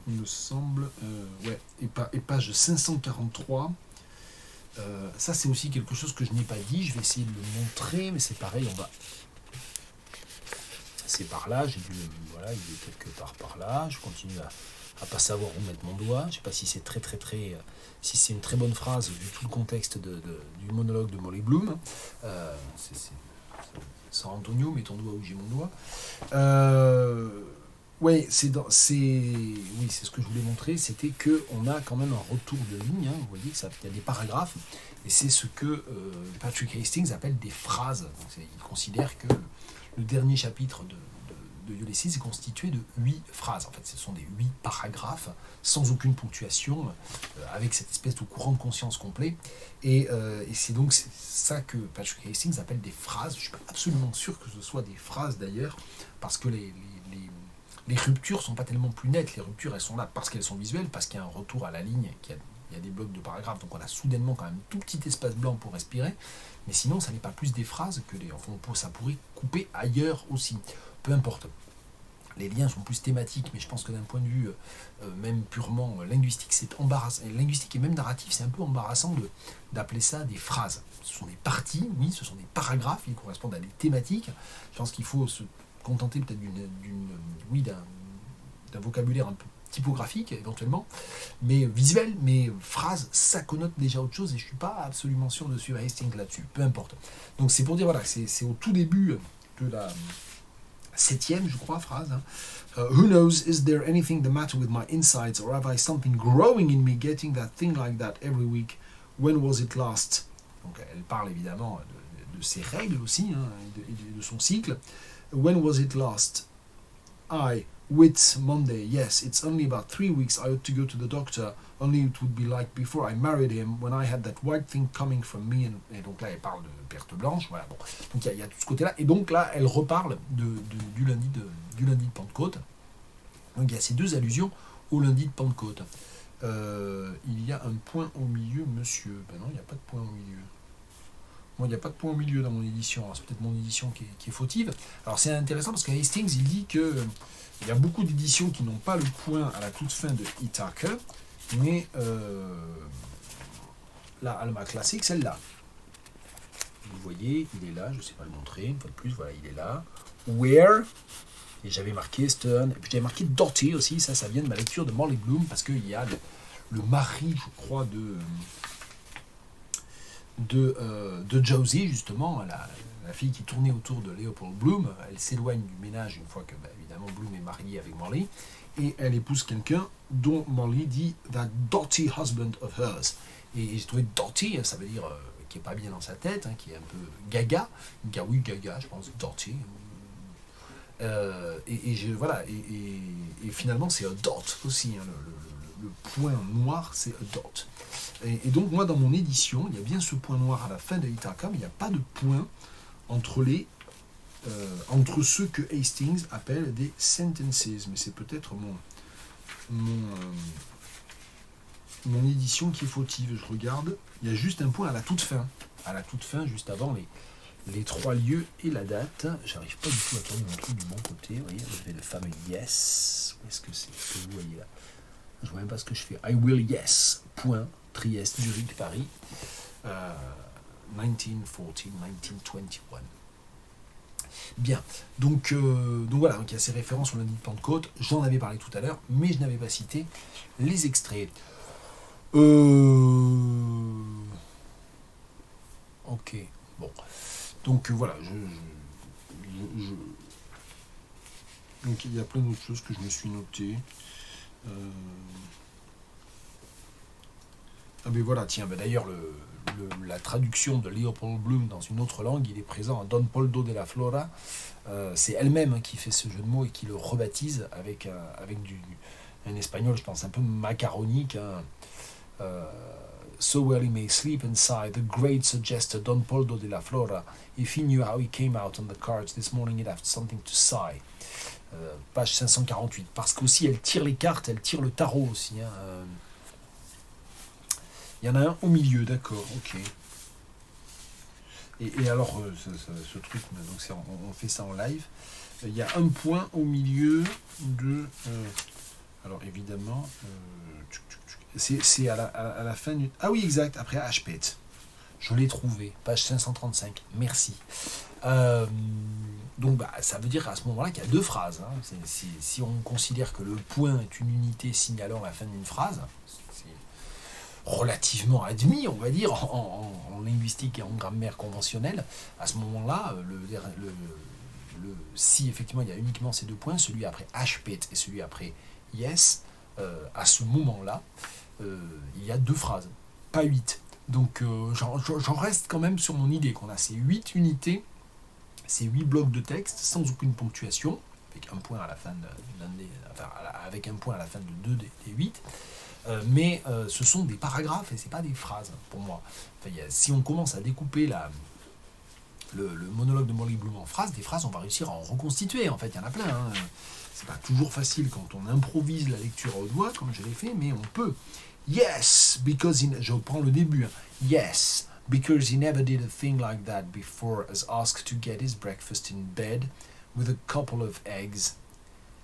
me semble, et page 543. Ça c'est aussi quelque chose que je n'ai pas dit. Je vais essayer de le montrer, mais c'est pareil, c'est par là, voilà, il est quelque part par là. Je continue à pas savoir où mettre mon doigt. Je ne sais pas si c'est si c'est une très bonne phrase vu tout le contexte du monologue de Molly Bloom. C'est San Antonio, mets ton doigt où j'ai mon doigt. Oui, c'est ce que je voulais montrer, c'était qu'on a quand même un retour de ligne. Hein, vous voyez qu'il y a des paragraphes, et c'est ce que Patrick Hastings appelle des phrases. Donc, il considère que le dernier chapitre de Ulysses est constitué de 8 phrases. En fait, ce sont des 8 paragraphes, sans aucune ponctuation, avec cette espèce de courant de conscience complet. Et c'est donc ça que Patrick Hastings appelle des phrases. Je ne suis pas absolument sûr que ce soit des phrases d'ailleurs, parce que les ruptures ne sont pas tellement plus nettes. Les ruptures, elles sont là parce qu'elles sont visuelles, parce qu'il y a un retour à la ligne, il y a des blocs de paragraphes, donc on a soudainement quand même un tout petit espace blanc pour respirer. Mais sinon, ça n'est pas plus des phrases que ça pourrait couper ailleurs aussi. Peu importe. Les liens sont plus thématiques, mais je pense que d'un point de vue même purement linguistique, c'est embarrassant. Linguistique et même narratif, c'est un peu embarrassant d'appeler ça des phrases. Ce sont des parties, oui, ce sont des paragraphes, ils correspondent à des thématiques. Je pense qu'il faut se contenter peut-être d'un vocabulaire un peu typographique éventuellement, mais visuel, mais phrase, ça connote déjà autre chose, et je ne suis pas absolument sûr de suivre Hastings là-dessus, peu importe. Donc c'est pour dire, voilà, c'est au tout début de la 7e, je crois, phrase. Hein. Who knows, is there anything the matter with my insides, or have I something growing in me getting that thing like that every week? When was it last? Donc elle parle évidemment de ses règles aussi, hein, et de son cycle. When was it last? Whit Monday, yes, it's only about 3 weeks I ought to go to the doctor, only it would be like before I married him, when I had that white thing coming from me, et donc là elle parle de perte blanche, voilà, bon. Donc il y a tout ce côté-là, et donc là elle reparle du lundi de Pentecôte, donc il y a ces deux allusions au lundi de Pentecôte. Il y a un point au milieu, monsieur, ben non, il n'y a pas de point au milieu. Moi, il n'y a pas de point au milieu dans mon édition. Alors, c'est peut-être mon édition qui est fautive. Alors, c'est intéressant parce qu'à Hastings, il dit qu'il y a beaucoup d'éditions qui n'ont pas le point à la toute fin de Ithaca, mais la Alma classique, celle-là. Vous voyez, il est là, je ne sais pas le montrer, une fois de plus, voilà, il est là. Where, et j'avais marqué Stern, et puis j'avais marqué Doughty aussi, ça vient de ma lecture de Molly Bloom, parce qu'il y a le mari, je crois, de Josie, justement, la fille qui tournait autour de Leopold Bloom. Elle s'éloigne du ménage une fois que, évidemment, Bloom est marié avec Molly, et elle épouse quelqu'un dont Molly dit « that doughty husband of hers ». Et j'ai trouvé doughty, ça veut dire qui est pas bien dans sa tête, hein, qui est un peu gaga, gaga, je pense, doughty. Voilà, et finalement c'est a dot aussi, hein, le point noir c'est a dot. Et donc moi dans mon édition, il y a bien ce point noir à la fin de Ithaca, mais il n'y a pas de point entre ceux que Hastings appelle des sentences, mais c'est peut-être mon édition qui est fautive. Je regarde, il y a juste un point à la toute fin, juste avant les 3 lieux et la date. J'arrive pas du tout à tourner mon truc du bon côté. Vous voyez, je fais le fameux yes. Où est-ce que c'est? Est-ce que vous voyez là? Je vois même pas ce que je fais. I will yes. Point. Trieste, Zurich, Paris. 1914, 1921. Bien, donc voilà, donc il y a ces références au lundi de Pentecôte, j'en avais parlé tout à l'heure, mais je n'avais pas cité les extraits. Ok, bon, donc voilà, donc il y a plein d'autres choses que je me suis notées. Ah ben voilà, tiens, ben d'ailleurs la traduction de Leopold Bloom dans une autre langue, il est présent à Don Poldo de la Flora. C'est elle-même qui fait ce jeu de mots et qui le rebaptise avec un espagnol, je pense, un peu macaronique. Hein. So well he may sleep inside, the great suggester Don Poldo de la Flora. If he knew how he came out on the cards this morning, he'd have something to sigh. Page 548. Parce qu'aussi, elle tire les cartes, elle tire le tarot aussi. Hein. Il y en a un au milieu, d'accord, ok. Et alors, ce truc, donc on fait ça en live. Il y a un point au milieu de... alors évidemment, c'est à la fin du... Ah oui, exact, après HPET. Je l'ai trouvé, page 535, merci. Donc ça veut dire à ce moment-là qu'il y a deux phrases. Hein. Si on considère que le point est une unité signalant la fin d'une phrase, relativement admis, on va dire, en linguistique et en grammaire conventionnelle, à ce moment-là, si effectivement il y a uniquement ces deux points, celui après HPET et celui après yes, à ce moment-là, il y a deux phrases, pas 8. Donc j'en reste quand même sur mon idée qu'on a ces 8 unités, ces 8 blocs de texte sans aucune ponctuation, avec un point à la fin avec un point à la fin de 2 des 8. Mais ce sont des paragraphes et c'est pas des phrases pour moi. Enfin, si on commence à découper le monologue de Molly Bloom en phrases, des phrases on va réussir à en reconstituer. En fait, il y en a plein. Hein. C'est pas toujours facile quand on improvise la lecture à haute voix, comme je l'ai fait, mais on peut. Yes, because je prends le début. Hein. Yes, because he never did a thing like that before, as asked to get his breakfast in bed with a couple of eggs.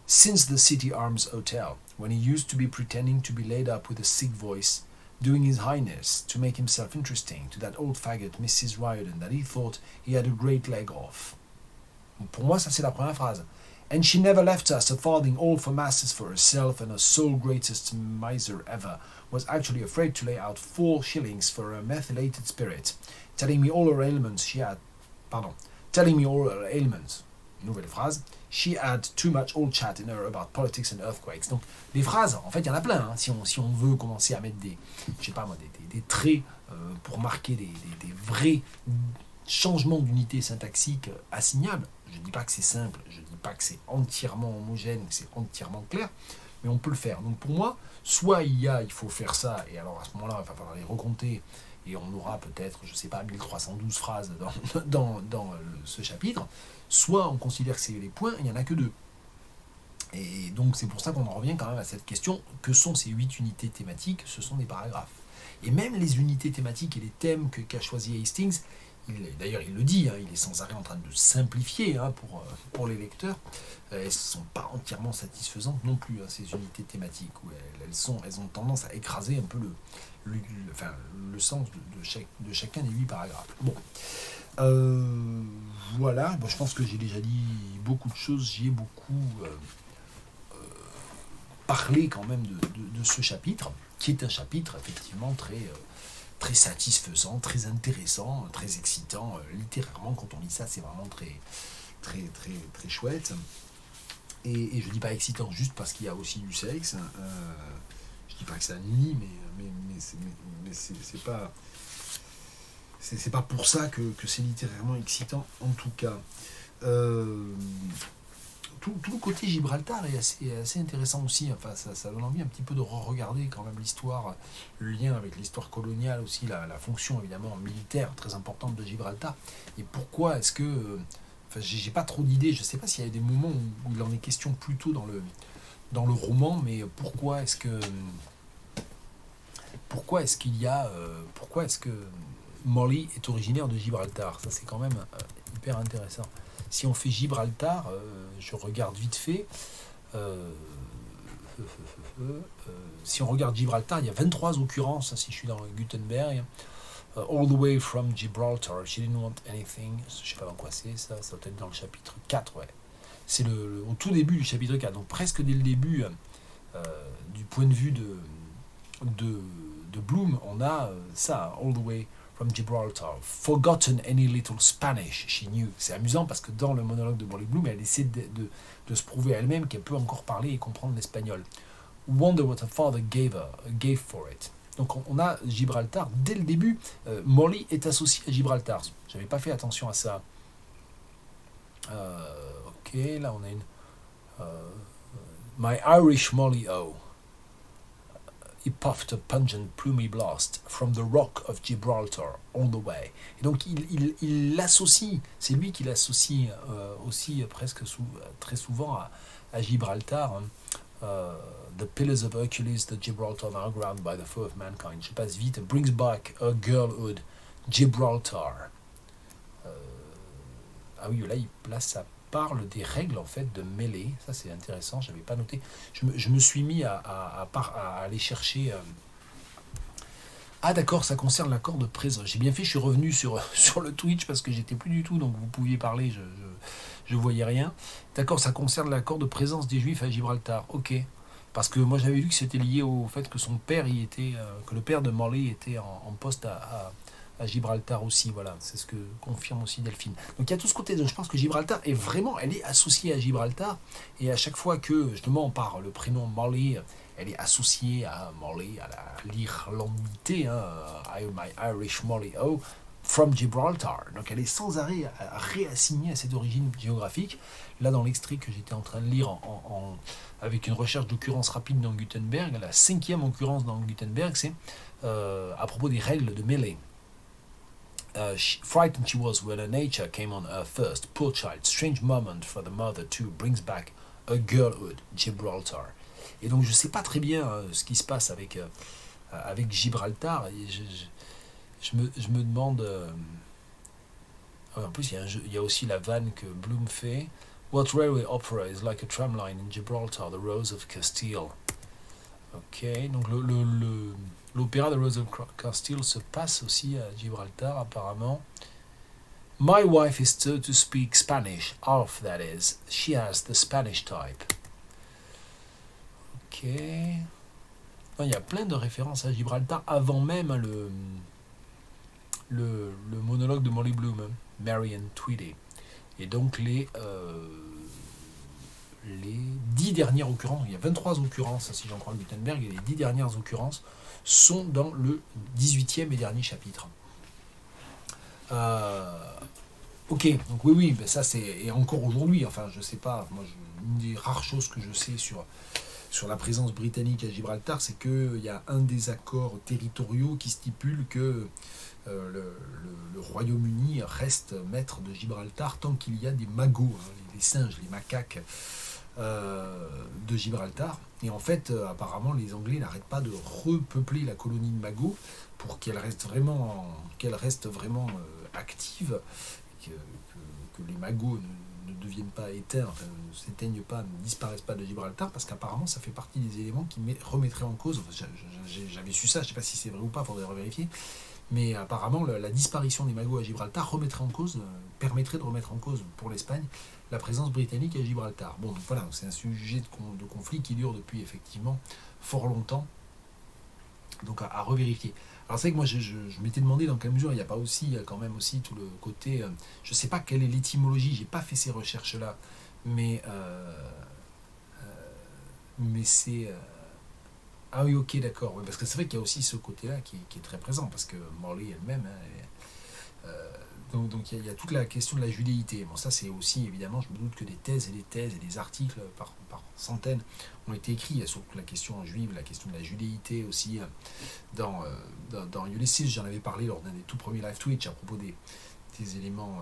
Since the City Arms Hotel, when he used to be pretending to be laid up with a sick voice, doing his highness to make himself interesting to that old faggot Mrs. Riordan that he thought he had a great leg off. Pour moi, ça c'est la première phrase. And she never left us a farthing all for masses for herself, and her sole greatest miser ever was actually afraid to lay out 4 shillings for her methylated spirit, telling me all her ailments nouvelle phrase, she had too much old chat in her about politics and earthquakes. Donc, les phrases, en fait, il y en a plein. Hein, si on veut commencer à mettre des traits pour marquer des vrais changements d'unité syntaxique assignables. Je ne dis pas que c'est simple, je ne dis pas que c'est entièrement homogène, que c'est entièrement clair, mais on peut le faire. Donc, pour moi, soit il faut faire ça, et alors à ce moment-là, il va falloir les recompter, et on aura peut-être, je ne sais pas, 1312 phrases dans ce chapitre, soit on considère que c'est les points, il n'y en a que 2. Et donc c'est pour ça qu'on en revient quand même à cette question, que sont ces 8 unités thématiques? Ce sont des paragraphes. Et même les unités thématiques et les thèmes qu'a choisi Hastings, d'ailleurs il le dit, hein, il est sans arrêt en train de simplifier hein, pour les lecteurs, elles ne sont pas entièrement satisfaisantes non plus, hein, ces unités thématiques, où elles ont tendance à écraser un peu le sens de chacun des 8 paragraphes. Bon. Voilà, bon, je pense que j'ai déjà dit beaucoup de choses, j'y ai beaucoup parlé quand même de ce chapitre, qui est un chapitre effectivement très satisfaisant, très intéressant, très excitant. Littérairement, quand on lit ça, c'est vraiment très chouette. Et je dis pas excitant juste parce qu'il y a aussi du sexe. Je dis pas que ça nuit, mais c'est pas... C'est pas pour ça que c'est littérairement excitant, en tout cas. Tout le côté Gibraltar est assez intéressant aussi. Enfin, ça donne envie un petit peu de regarder quand même l'histoire, le lien avec l'histoire coloniale aussi, la fonction évidemment militaire très importante de Gibraltar. Et pourquoi est-ce que... Enfin, j'ai pas trop d'idées, je sais pas s'il y a des moments où il en est question plus tôt dans le roman, mais pourquoi est-ce que Molly est originaire de Gibraltar? Ça c'est quand même hyper intéressant. Si on fait Gibraltar, je regarde vite fait, si on regarde Gibraltar, il y a 23 occurrences, si je suis dans Gutenberg, All the way from Gibraltar, she didn't want anything. Je sais pas dans quoi c'est, ça doit être dans le chapitre 4, ouais. C'est au tout début du chapitre 4, donc presque dès le début, du point de vue de Bloom, on a ça, all the way from Gibraltar, forgotten any little Spanish she knew. C'est amusant parce que dans le monologue de Molly Bloom, elle essaie de se prouver elle-même qu'elle peut encore parler et comprendre l'espagnol. Wonder what her father gave for it. Donc on a Gibraltar dès le début. Molly est associée à Gibraltar. J'avais pas fait attention à ça. Ok, là on a une My Irish Molly O. He puffed a pungent plumy blast from the rock of Gibraltar all the way. Et donc il l'associe, c'est lui qui l'associe aussi presque très souvent à Gibraltar. The pillars of Hercules, the Gibraltar now ground by the foe of mankind. Je passe vite. Brings back her girlhood, Gibraltar. Ah oui, là, ça parle des règles en fait de mêlée. Ça, c'est intéressant. J'avais pas noté. Je me suis mis à aller chercher. Ah d'accord, ça concerne l'accord de présence. J'ai bien fait. Je suis revenu sur le Twitch parce que j'étais plus du tout, donc vous pouviez parler. Je voyais rien. D'accord, ça concerne l'accord de présence des Juifs à Gibraltar. Ok. Parce que moi j'avais lu que c'était lié au fait que son père y était, que le père de Morley était en poste à Gibraltar aussi, voilà, c'est ce que confirme aussi Delphine. Donc il y a tout ce côté, donc je pense que Gibraltar est vraiment, elle est associée à Gibraltar, et à chaque fois que justement par le prénom Morley, elle est associée à Morley, à l'irlandité, My Irish Morley O, from Gibraltar. Donc elle est sans arrêt réassignée à cette origine géographique. Là dans l'extrait que j'étais en train de lire avec une recherche d'occurrence rapide dans Gutenberg, la 5e occurrence dans Gutenberg, c'est à propos des règles de mêlée. Frightened she was when her nature came on her first. Poor child, strange moment for the mother too, brings back her girlhood, Gibraltar. Et donc je ne sais pas très bien ce qui se passe avec Gibraltar. Et je me demande... en plus, il y a aussi la vanne que Bloom fait. What railway opera is like a tramline in Gibraltar, the Rose of Castile. Ok, donc l'opéra de Rose of Castile se passe aussi à Gibraltar apparemment. My wife is taught to speak Spanish, half that is. She has the Spanish type. Ok. Il y a plein de références à Gibraltar avant même le monologue de Molly Bloom, Marion Tweedy. Et donc les 10 dernières occurrences, il y a 23 occurrences si j'en crois Gutenberg, et les 10 dernières occurrences sont dans le 18e et dernier chapitre. Ok, donc oui, ben ça c'est, et encore aujourd'hui, enfin je sais pas, moi une des rares choses que je sais sur la présence britannique à Gibraltar, c'est qu'il y a un des accords territoriaux qui stipule que le Royaume-Uni reste maître de Gibraltar tant qu'il y a des magots, les singes, les macaques de Gibraltar. Et en fait, apparemment, les Anglais n'arrêtent pas de repeupler la colonie de magots pour qu'elle reste vraiment active, que les magots ne deviennent pas éteints, enfin, ne s'éteignent pas, ne disparaissent pas de Gibraltar, parce qu'apparemment ça fait partie des éléments qui remettraient en cause, j'avais su ça, je ne sais pas si c'est vrai ou pas, il faudrait revérifier, mais apparemment la disparition des magots à Gibraltar permettrait de remettre en cause pour l'Espagne la présence britannique à Gibraltar. Bon, donc voilà, c'est un sujet de conflit qui dure depuis effectivement fort longtemps, donc à revérifier. Alors c'est vrai que moi je m'étais demandé dans quelle mesure il n'y a pas aussi quand même aussi tout le côté, je ne sais pas quelle est l'étymologie, j'ai pas fait ces recherches là, mais c'est ah oui, ok, d'accord, ouais, parce que c'est vrai qu'il y a aussi ce côté là qui est très présent, parce que Morley elle-même donc il y a toute la question de la judéité. Bon, ça c'est aussi évidemment, je me doute que des thèses et des articles par centaines ont été écrits. Il y a surtout la question juive, la question de la judéité aussi. Dans Ulysses, j'en avais parlé lors d'un des tout premiers live Twitch à propos des éléments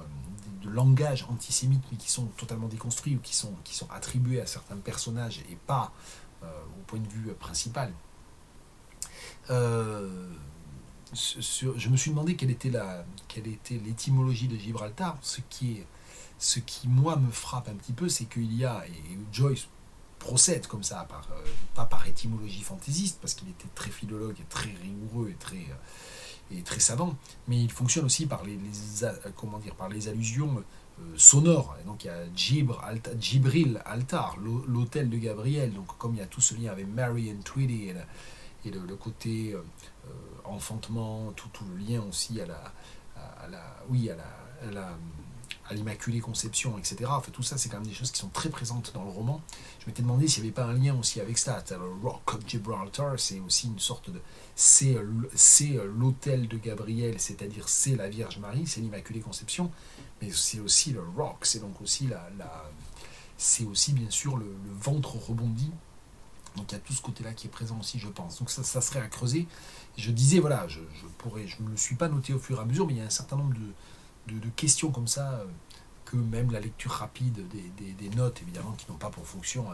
de langage antisémite, mais qui sont totalement déconstruits ou qui sont attribués à certains personnages et pas au point de vue principal. Je me suis demandé quelle était l'étymologie de Gibraltar. Ce qui moi me frappe un petit peu, c'est qu'il y a, et Joyce procède comme ça, pas par étymologie fantaisiste, parce qu'il était très philologue et très rigoureux et et très savant, mais il fonctionne aussi par par les allusions sonores. Et donc il y a Djibril Altar, l'hôtel de Gabriel, donc comme il y a tout ce lien avec Mary and Tweety le côté enfantement, tout le lien aussi à l'Immaculée Conception, etc. Enfin, tout ça, c'est quand même des choses qui sont très présentes dans le roman. Je m'étais demandé s'il n'y avait pas un lien aussi avec ça. Le Rock of Gibraltar, c'est aussi une sorte de... C'est l'autel de Gabriel, c'est-à-dire c'est la Vierge Marie, c'est l'Immaculée Conception, mais c'est aussi le Rock, c'est donc aussi c'est aussi bien sûr le ventre rebondi. Donc il y a tout ce côté-là qui est présent aussi, je pense. Donc ça serait à creuser. Je disais, voilà, je ne me le suis pas noté au fur et à mesure, mais il y a un certain nombre de questions comme ça, que même la lecture rapide des notes, évidemment, qui n'ont pas pour fonction,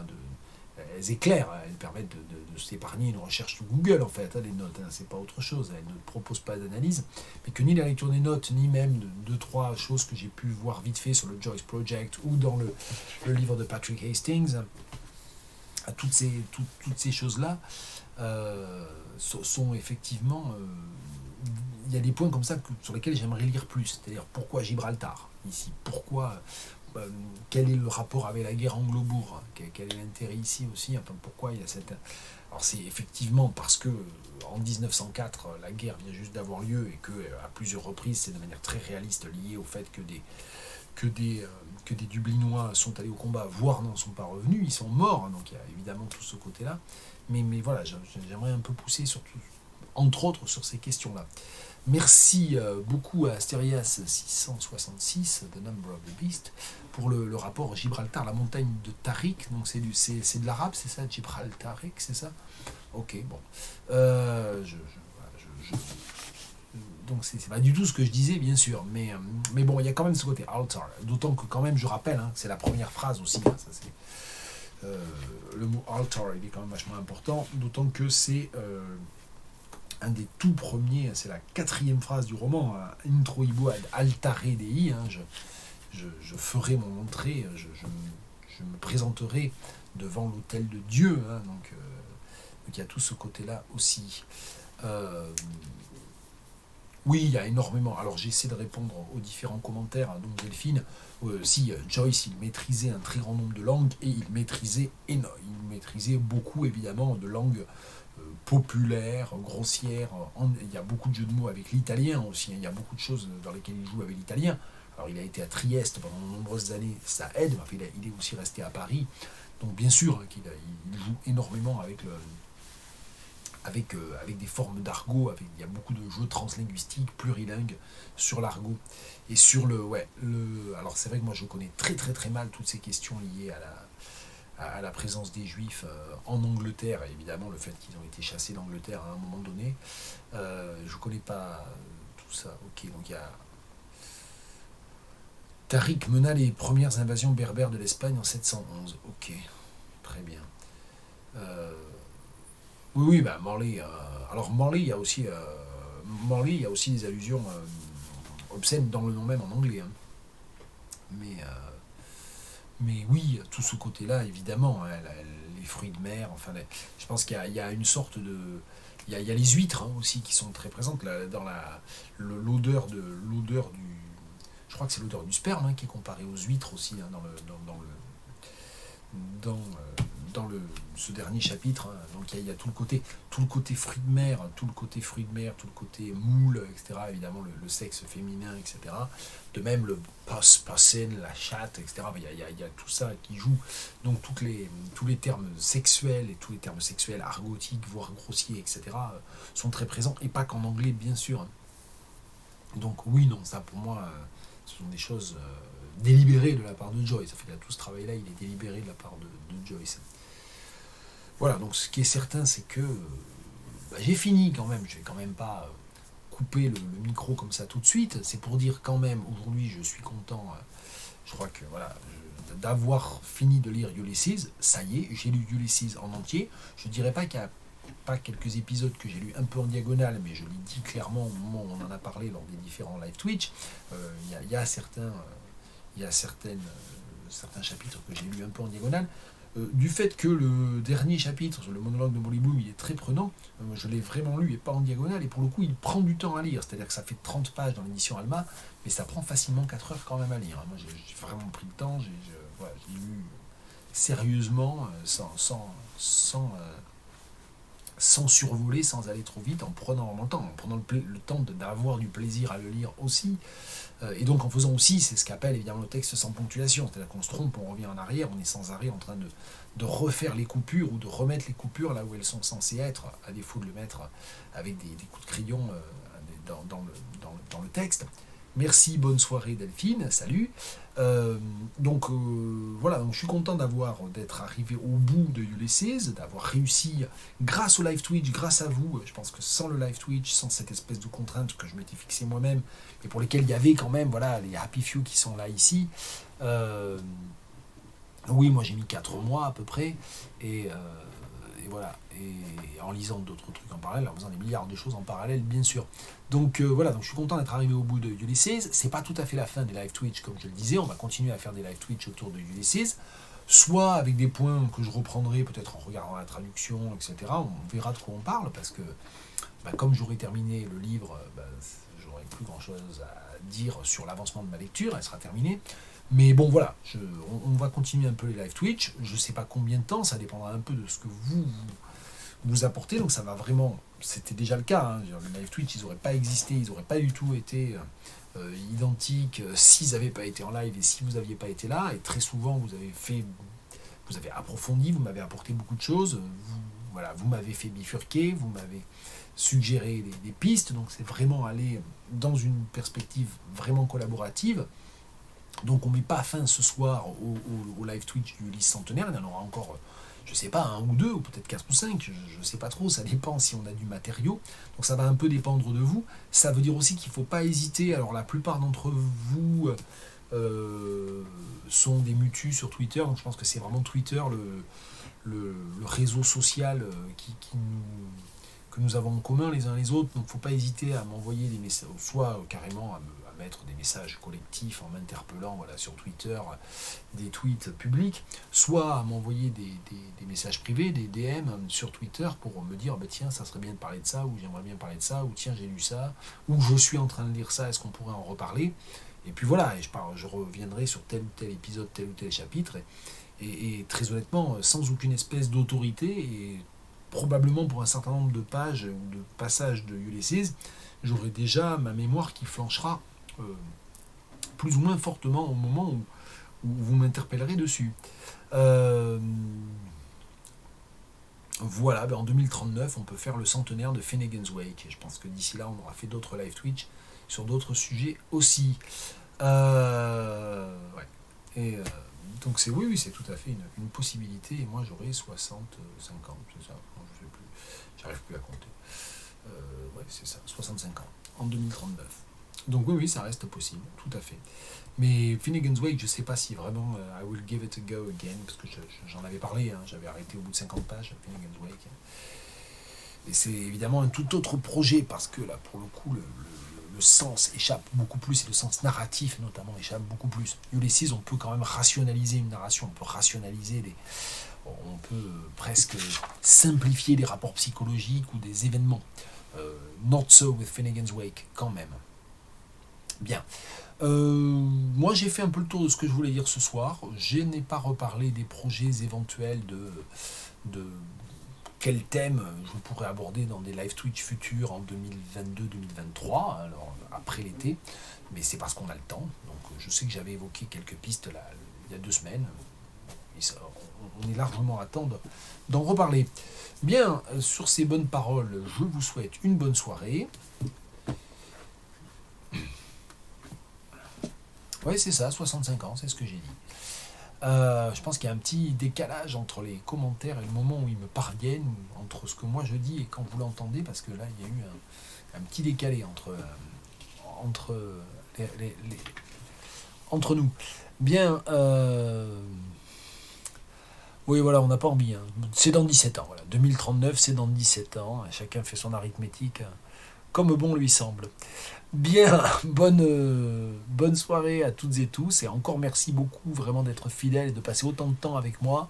elles éclairent, elles permettent de s'épargner une recherche sur Google, en fait, les notes, c'est pas autre chose, elles ne proposent pas d'analyse, mais que ni la lecture des notes, ni même de deux, trois choses que j'ai pu voir vite fait sur le Joyce Project ou dans le livre de Patrick Hastings, à toutes ces choses-là, sont effectivement... il y a des points comme ça sur lesquels j'aimerais lire plus. C'est-à-dire, pourquoi Gibraltar, ici? Pourquoi... quel est le rapport avec la guerre anglo-bourre? Quel est l'intérêt ici aussi? Enfin, pourquoi il y a cette... Alors, c'est effectivement parce que en 1904, la guerre vient juste d'avoir lieu et que à plusieurs reprises, c'est de manière très réaliste lié au fait que des Dublinois sont allés au combat, voire n'en sont pas revenus, ils sont morts, hein, donc il y a évidemment tout ce côté-là. Mais voilà, j'aimerais un peu pousser, surtout, entre autres, sur ces questions-là. Merci beaucoup à Asterias 666, The Number of the Beast, pour le rapport Gibraltar, la montagne de Tariq. Donc c'est de l'arabe, c'est ça, Gibraltariq, c'est ça? Ok, bon. Donc c'est pas du tout ce que je disais, bien sûr, mais bon, il y a quand même ce côté altar, d'autant que quand même, je rappelle, hein, c'est la première phrase aussi, hein, ça c'est, le mot altar, il est quand même vachement important, d'autant que c'est un des tout premiers, c'est la 4e phrase du roman, hein, Introibo ad altare Dei, hein, je ferai mon entrée, je me présenterai devant l'autel de Dieu, hein, donc il y a tout ce côté-là aussi. Oui, il y a énormément. Alors j'essaie de répondre aux différents commentaires. Donc Delphine, Joyce, il maîtrisait un très grand nombre de langues et il maîtrisait beaucoup évidemment de langues populaires, grossières. Il y a beaucoup de jeux de mots avec l'italien aussi. Il y a beaucoup de choses dans lesquelles il joue avec l'italien. Alors il a été à Trieste pendant de nombreuses années, ça aide. Mais il est aussi resté à Paris. Donc bien sûr qu'il joue énormément avec des formes d'argot, il y a beaucoup de jeux translinguistiques, plurilingues sur l'argot. Et sur alors c'est vrai que moi je connais très très très mal toutes ces questions liées à la présence des Juifs en Angleterre, et évidemment le fait qu'ils ont été chassés d'Angleterre à un moment donné. Je connais pas tout ça. Ok, donc il y a... Tariq mena les premières invasions berbères de l'Espagne en 711. Ok, très bien. Oui, bah Morley. Alors Morley, il y a aussi des allusions obscènes dans le nom même en anglais. Hein. Mais oui, tout ce côté-là, évidemment, hein, les fruits de mer. Enfin, je pense qu'il y a une sorte de. Il y a les huîtres hein, aussi qui sont très présentes là, dans l'odeur du. Je crois que c'est l'odeur du sperme hein, qui est comparée aux huîtres aussi hein, dans ce dernier chapitre, hein. Donc il y a tout le côté fruits de mer, tout le côté moule, etc. Évidemment le sexe féminin, etc. De même le passen, la chatte, etc. Il y a tout ça qui joue. Donc tous les termes sexuels et tous les termes sexuels argotiques, voire grossiers, etc. sont très présents et pas qu'en anglais, bien sûr. Donc oui, non, ça pour moi, ce sont des choses délibérées de la part de Joyce. Ça fait que tout ce travail-là, il est délibéré de la part de Joyce. Voilà, donc ce qui est certain, c'est que j'ai fini quand même. Je vais quand même pas couper le micro comme ça tout de suite. C'est pour dire quand même, aujourd'hui, je suis content. Je crois que voilà, d'avoir fini de lire Ulysses. Ça y est, j'ai lu Ulysses en entier. Je dirais pas qu'il y a pas quelques épisodes que j'ai lus un peu en diagonale, mais je l'ai dit clairement au moment où on en a parlé lors des différents live Twitch. Il y a certains chapitres que j'ai lus un peu en diagonale. du fait que le dernier chapitre, le monologue de Molly Bloom, il est très prenant. Je l'ai vraiment lu et pas en diagonale, et pour le coup, il prend du temps à lire. C'est-à-dire que ça fait 30 pages dans l'édition Alma, mais ça prend facilement 4 heures quand même à lire. Moi, j'ai vraiment pris le temps, voilà, j'ai lu sérieusement, sans survoler, sans aller trop vite, en prenant vraiment le temps, en prenant le temps d'avoir du plaisir à le lire aussi. Et donc en faisant aussi, c'est ce qu'appelle évidemment le texte sans ponctuation, c'est-à-dire qu'on se trompe, on revient en arrière, on est sans arrêt en train de refaire les coupures ou de remettre les coupures là où elles sont censées être, à défaut de le mettre avec des coups de crayon dans le texte. Merci, bonne soirée Delphine, salut. Voilà, donc je suis content d'être arrivé au bout de Ulysses, d'avoir réussi grâce au live Twitch, grâce à vous. Je pense que sans le live Twitch, sans cette espèce de contrainte que je m'étais fixée moi-même, et pour lesquelles il y avait quand même voilà, les happy few qui sont là ici. Oui, moi j'ai mis 4 mois à peu près, et voilà, et en lisant d'autres trucs en parallèle, en faisant des milliards de choses en parallèle, bien sûr. Donc voilà, donc je suis content d'être arrivé au bout de Ulysses. C'est pas tout à fait la fin des live Twitch, comme je le disais, on va continuer à faire des live Twitch autour de Ulysses, soit avec des points que je reprendrai peut-être en regardant la traduction, etc. On verra de quoi on parle, parce que comme j'aurai terminé le livre, j'aurai plus grand-chose à dire sur l'avancement de ma lecture, elle sera terminée. Mais bon, voilà, on va continuer un peu les live Twitch. Je ne sais pas combien de temps, ça dépendra un peu de ce que vous apportez. Donc ça va vraiment, c'était déjà le cas. Hein. Les live Twitch, ils n'auraient pas existé, ils n'auraient pas du tout été identiques s'ils n'avaient pas été en live et si vous n'aviez pas été là. Et très souvent, vous avez approfondi, vous m'avez apporté beaucoup de choses. Vous m'avez fait bifurquer, vous m'avez suggéré des pistes. Donc c'est vraiment aller dans une perspective vraiment collaborative. Donc on ne met pas fin ce soir au live Twitch du Ulysse Centenaire, il y en aura encore, je ne sais pas, 1 ou 2, ou peut-être 4 ou 5, je ne sais pas trop, ça dépend si on a du matériau, donc ça va un peu dépendre de vous. Ça veut dire aussi qu'il ne faut pas hésiter, alors la plupart d'entre vous sont des mutus sur Twitter, donc je pense que c'est vraiment Twitter le réseau social que nous avons en commun les uns les autres, donc il ne faut pas hésiter à m'envoyer des messages, soit carrément à mettre des messages collectifs en m'interpellant sur Twitter, des tweets publics, soit à m'envoyer des messages privés, des DM sur Twitter pour me dire tiens, ça serait bien de parler de ça, ou j'aimerais bien parler de ça, ou tiens, j'ai lu ça, ou je suis en train de lire ça, est-ce qu'on pourrait en reparler? Et puis voilà, et je reviendrai sur tel ou tel épisode, tel ou tel chapitre, et très honnêtement, sans aucune espèce d'autorité, et probablement pour un certain nombre de pages ou de passages de Ulysses, j'aurai déjà ma mémoire qui flanchera plus ou moins fortement au moment où vous m'interpellerez dessus. Voilà, en 2039, on peut faire le centenaire de Finnegan's Wake. Et je pense que d'ici là, on aura fait d'autres live Twitch sur d'autres sujets aussi. Ouais. Et donc oui, c'est tout à fait une possibilité. Et moi, j'aurai 65 ans, c'est ça. Non, je sais plus. J'arrive plus à compter. Ouais, c'est ça, 65 ans, en 2039. Donc oui, ça reste possible, tout à fait. Mais Finnegan's Wake, je ne sais pas si vraiment I will give it a go again, parce que j'en avais parlé, j'avais arrêté au bout de 50 pages, Finnegan's Wake. Et c'est évidemment un tout autre projet, parce que là, pour le coup, le sens échappe beaucoup plus, et le sens narratif notamment échappe beaucoup plus. Ulysses, on peut quand même rationaliser une narration, on peut rationaliser on peut presque simplifier des rapports psychologiques ou des événements. Not so with Finnegan's Wake, quand même. Bien. Moi, j'ai fait un peu le tour de ce que je voulais dire ce soir. Je n'ai pas reparlé des projets éventuels de quel thème je pourrais aborder dans des live Twitch futurs en 2022-2023, alors après l'été, mais c'est parce qu'on a le temps. Donc, je sais que j'avais évoqué quelques pistes là, il y a 2 semaines. Et ça, on est largement à temps d'en reparler. Bien, sur ces bonnes paroles, je vous souhaite une bonne soirée. Oui, c'est ça, 65 ans, c'est ce que j'ai dit. Je pense qu'il y a un petit décalage entre les commentaires et le moment où ils me parviennent, entre ce que moi je dis et quand vous l'entendez, parce que là, il y a eu un petit décalé entre nous. Bien, oui, voilà, on n'a pas envie. C'est dans 17 ans, voilà. 2039, c'est dans 17 ans. Chacun fait son arithmétique comme bon lui semble. Bien, bonne soirée à toutes et tous, et encore merci beaucoup vraiment d'être fidèles et de passer autant de temps avec moi.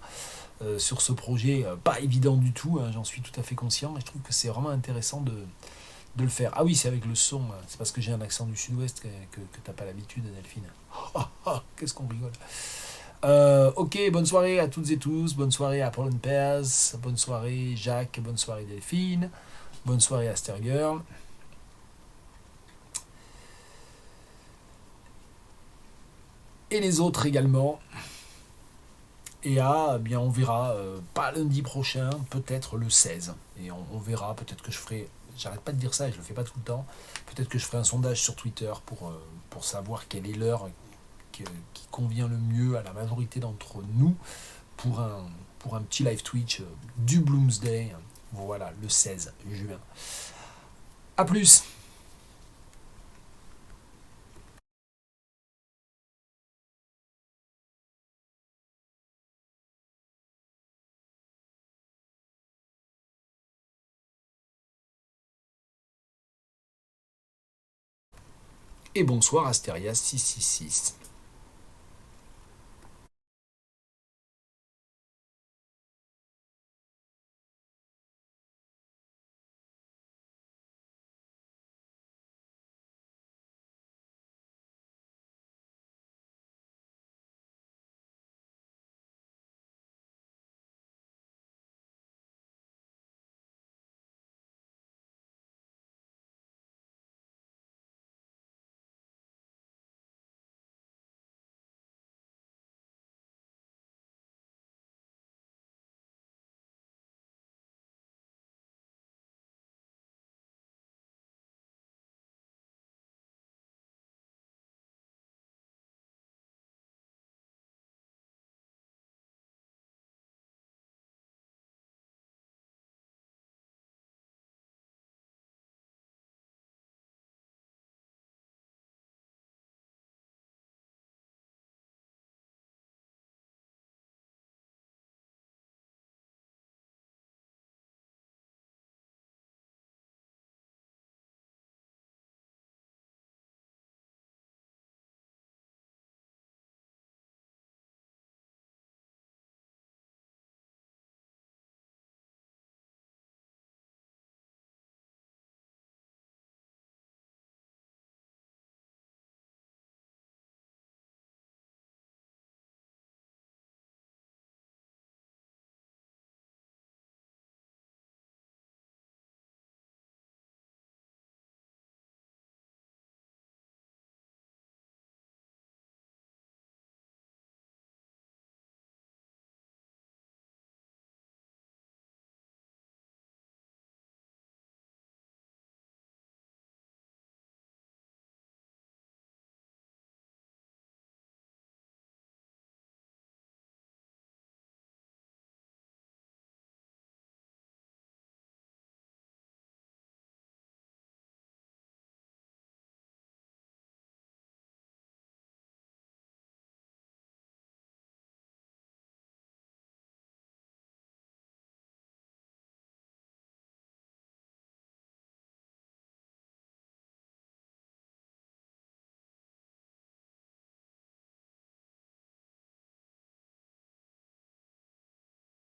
sur ce projet, pas évident du tout, hein, j'en suis tout à fait conscient, mais je trouve que c'est vraiment intéressant de le faire. Ah oui, c'est avec le son, c'est parce que j'ai un accent du sud-ouest que t'as pas l'habitude, Delphine. Qu'est-ce qu'on rigole. Ok, bonne soirée à toutes et tous, bonne soirée à Paul Pers, bonne soirée Jacques, bonne soirée Delphine, bonne soirée Astergirl. Et les autres également. Et bien on verra, pas lundi prochain, peut-être le 16. Et on verra, peut-être que je ferai, j'arrête pas de dire ça et je le fais pas tout le temps, peut-être que je ferai un sondage sur Twitter pour savoir quelle est l'heure qui convient le mieux à la majorité d'entre nous pour un petit live Twitch du Bloomsday. Voilà, le 16 juin. A plus. Et bonsoir Asterias 666.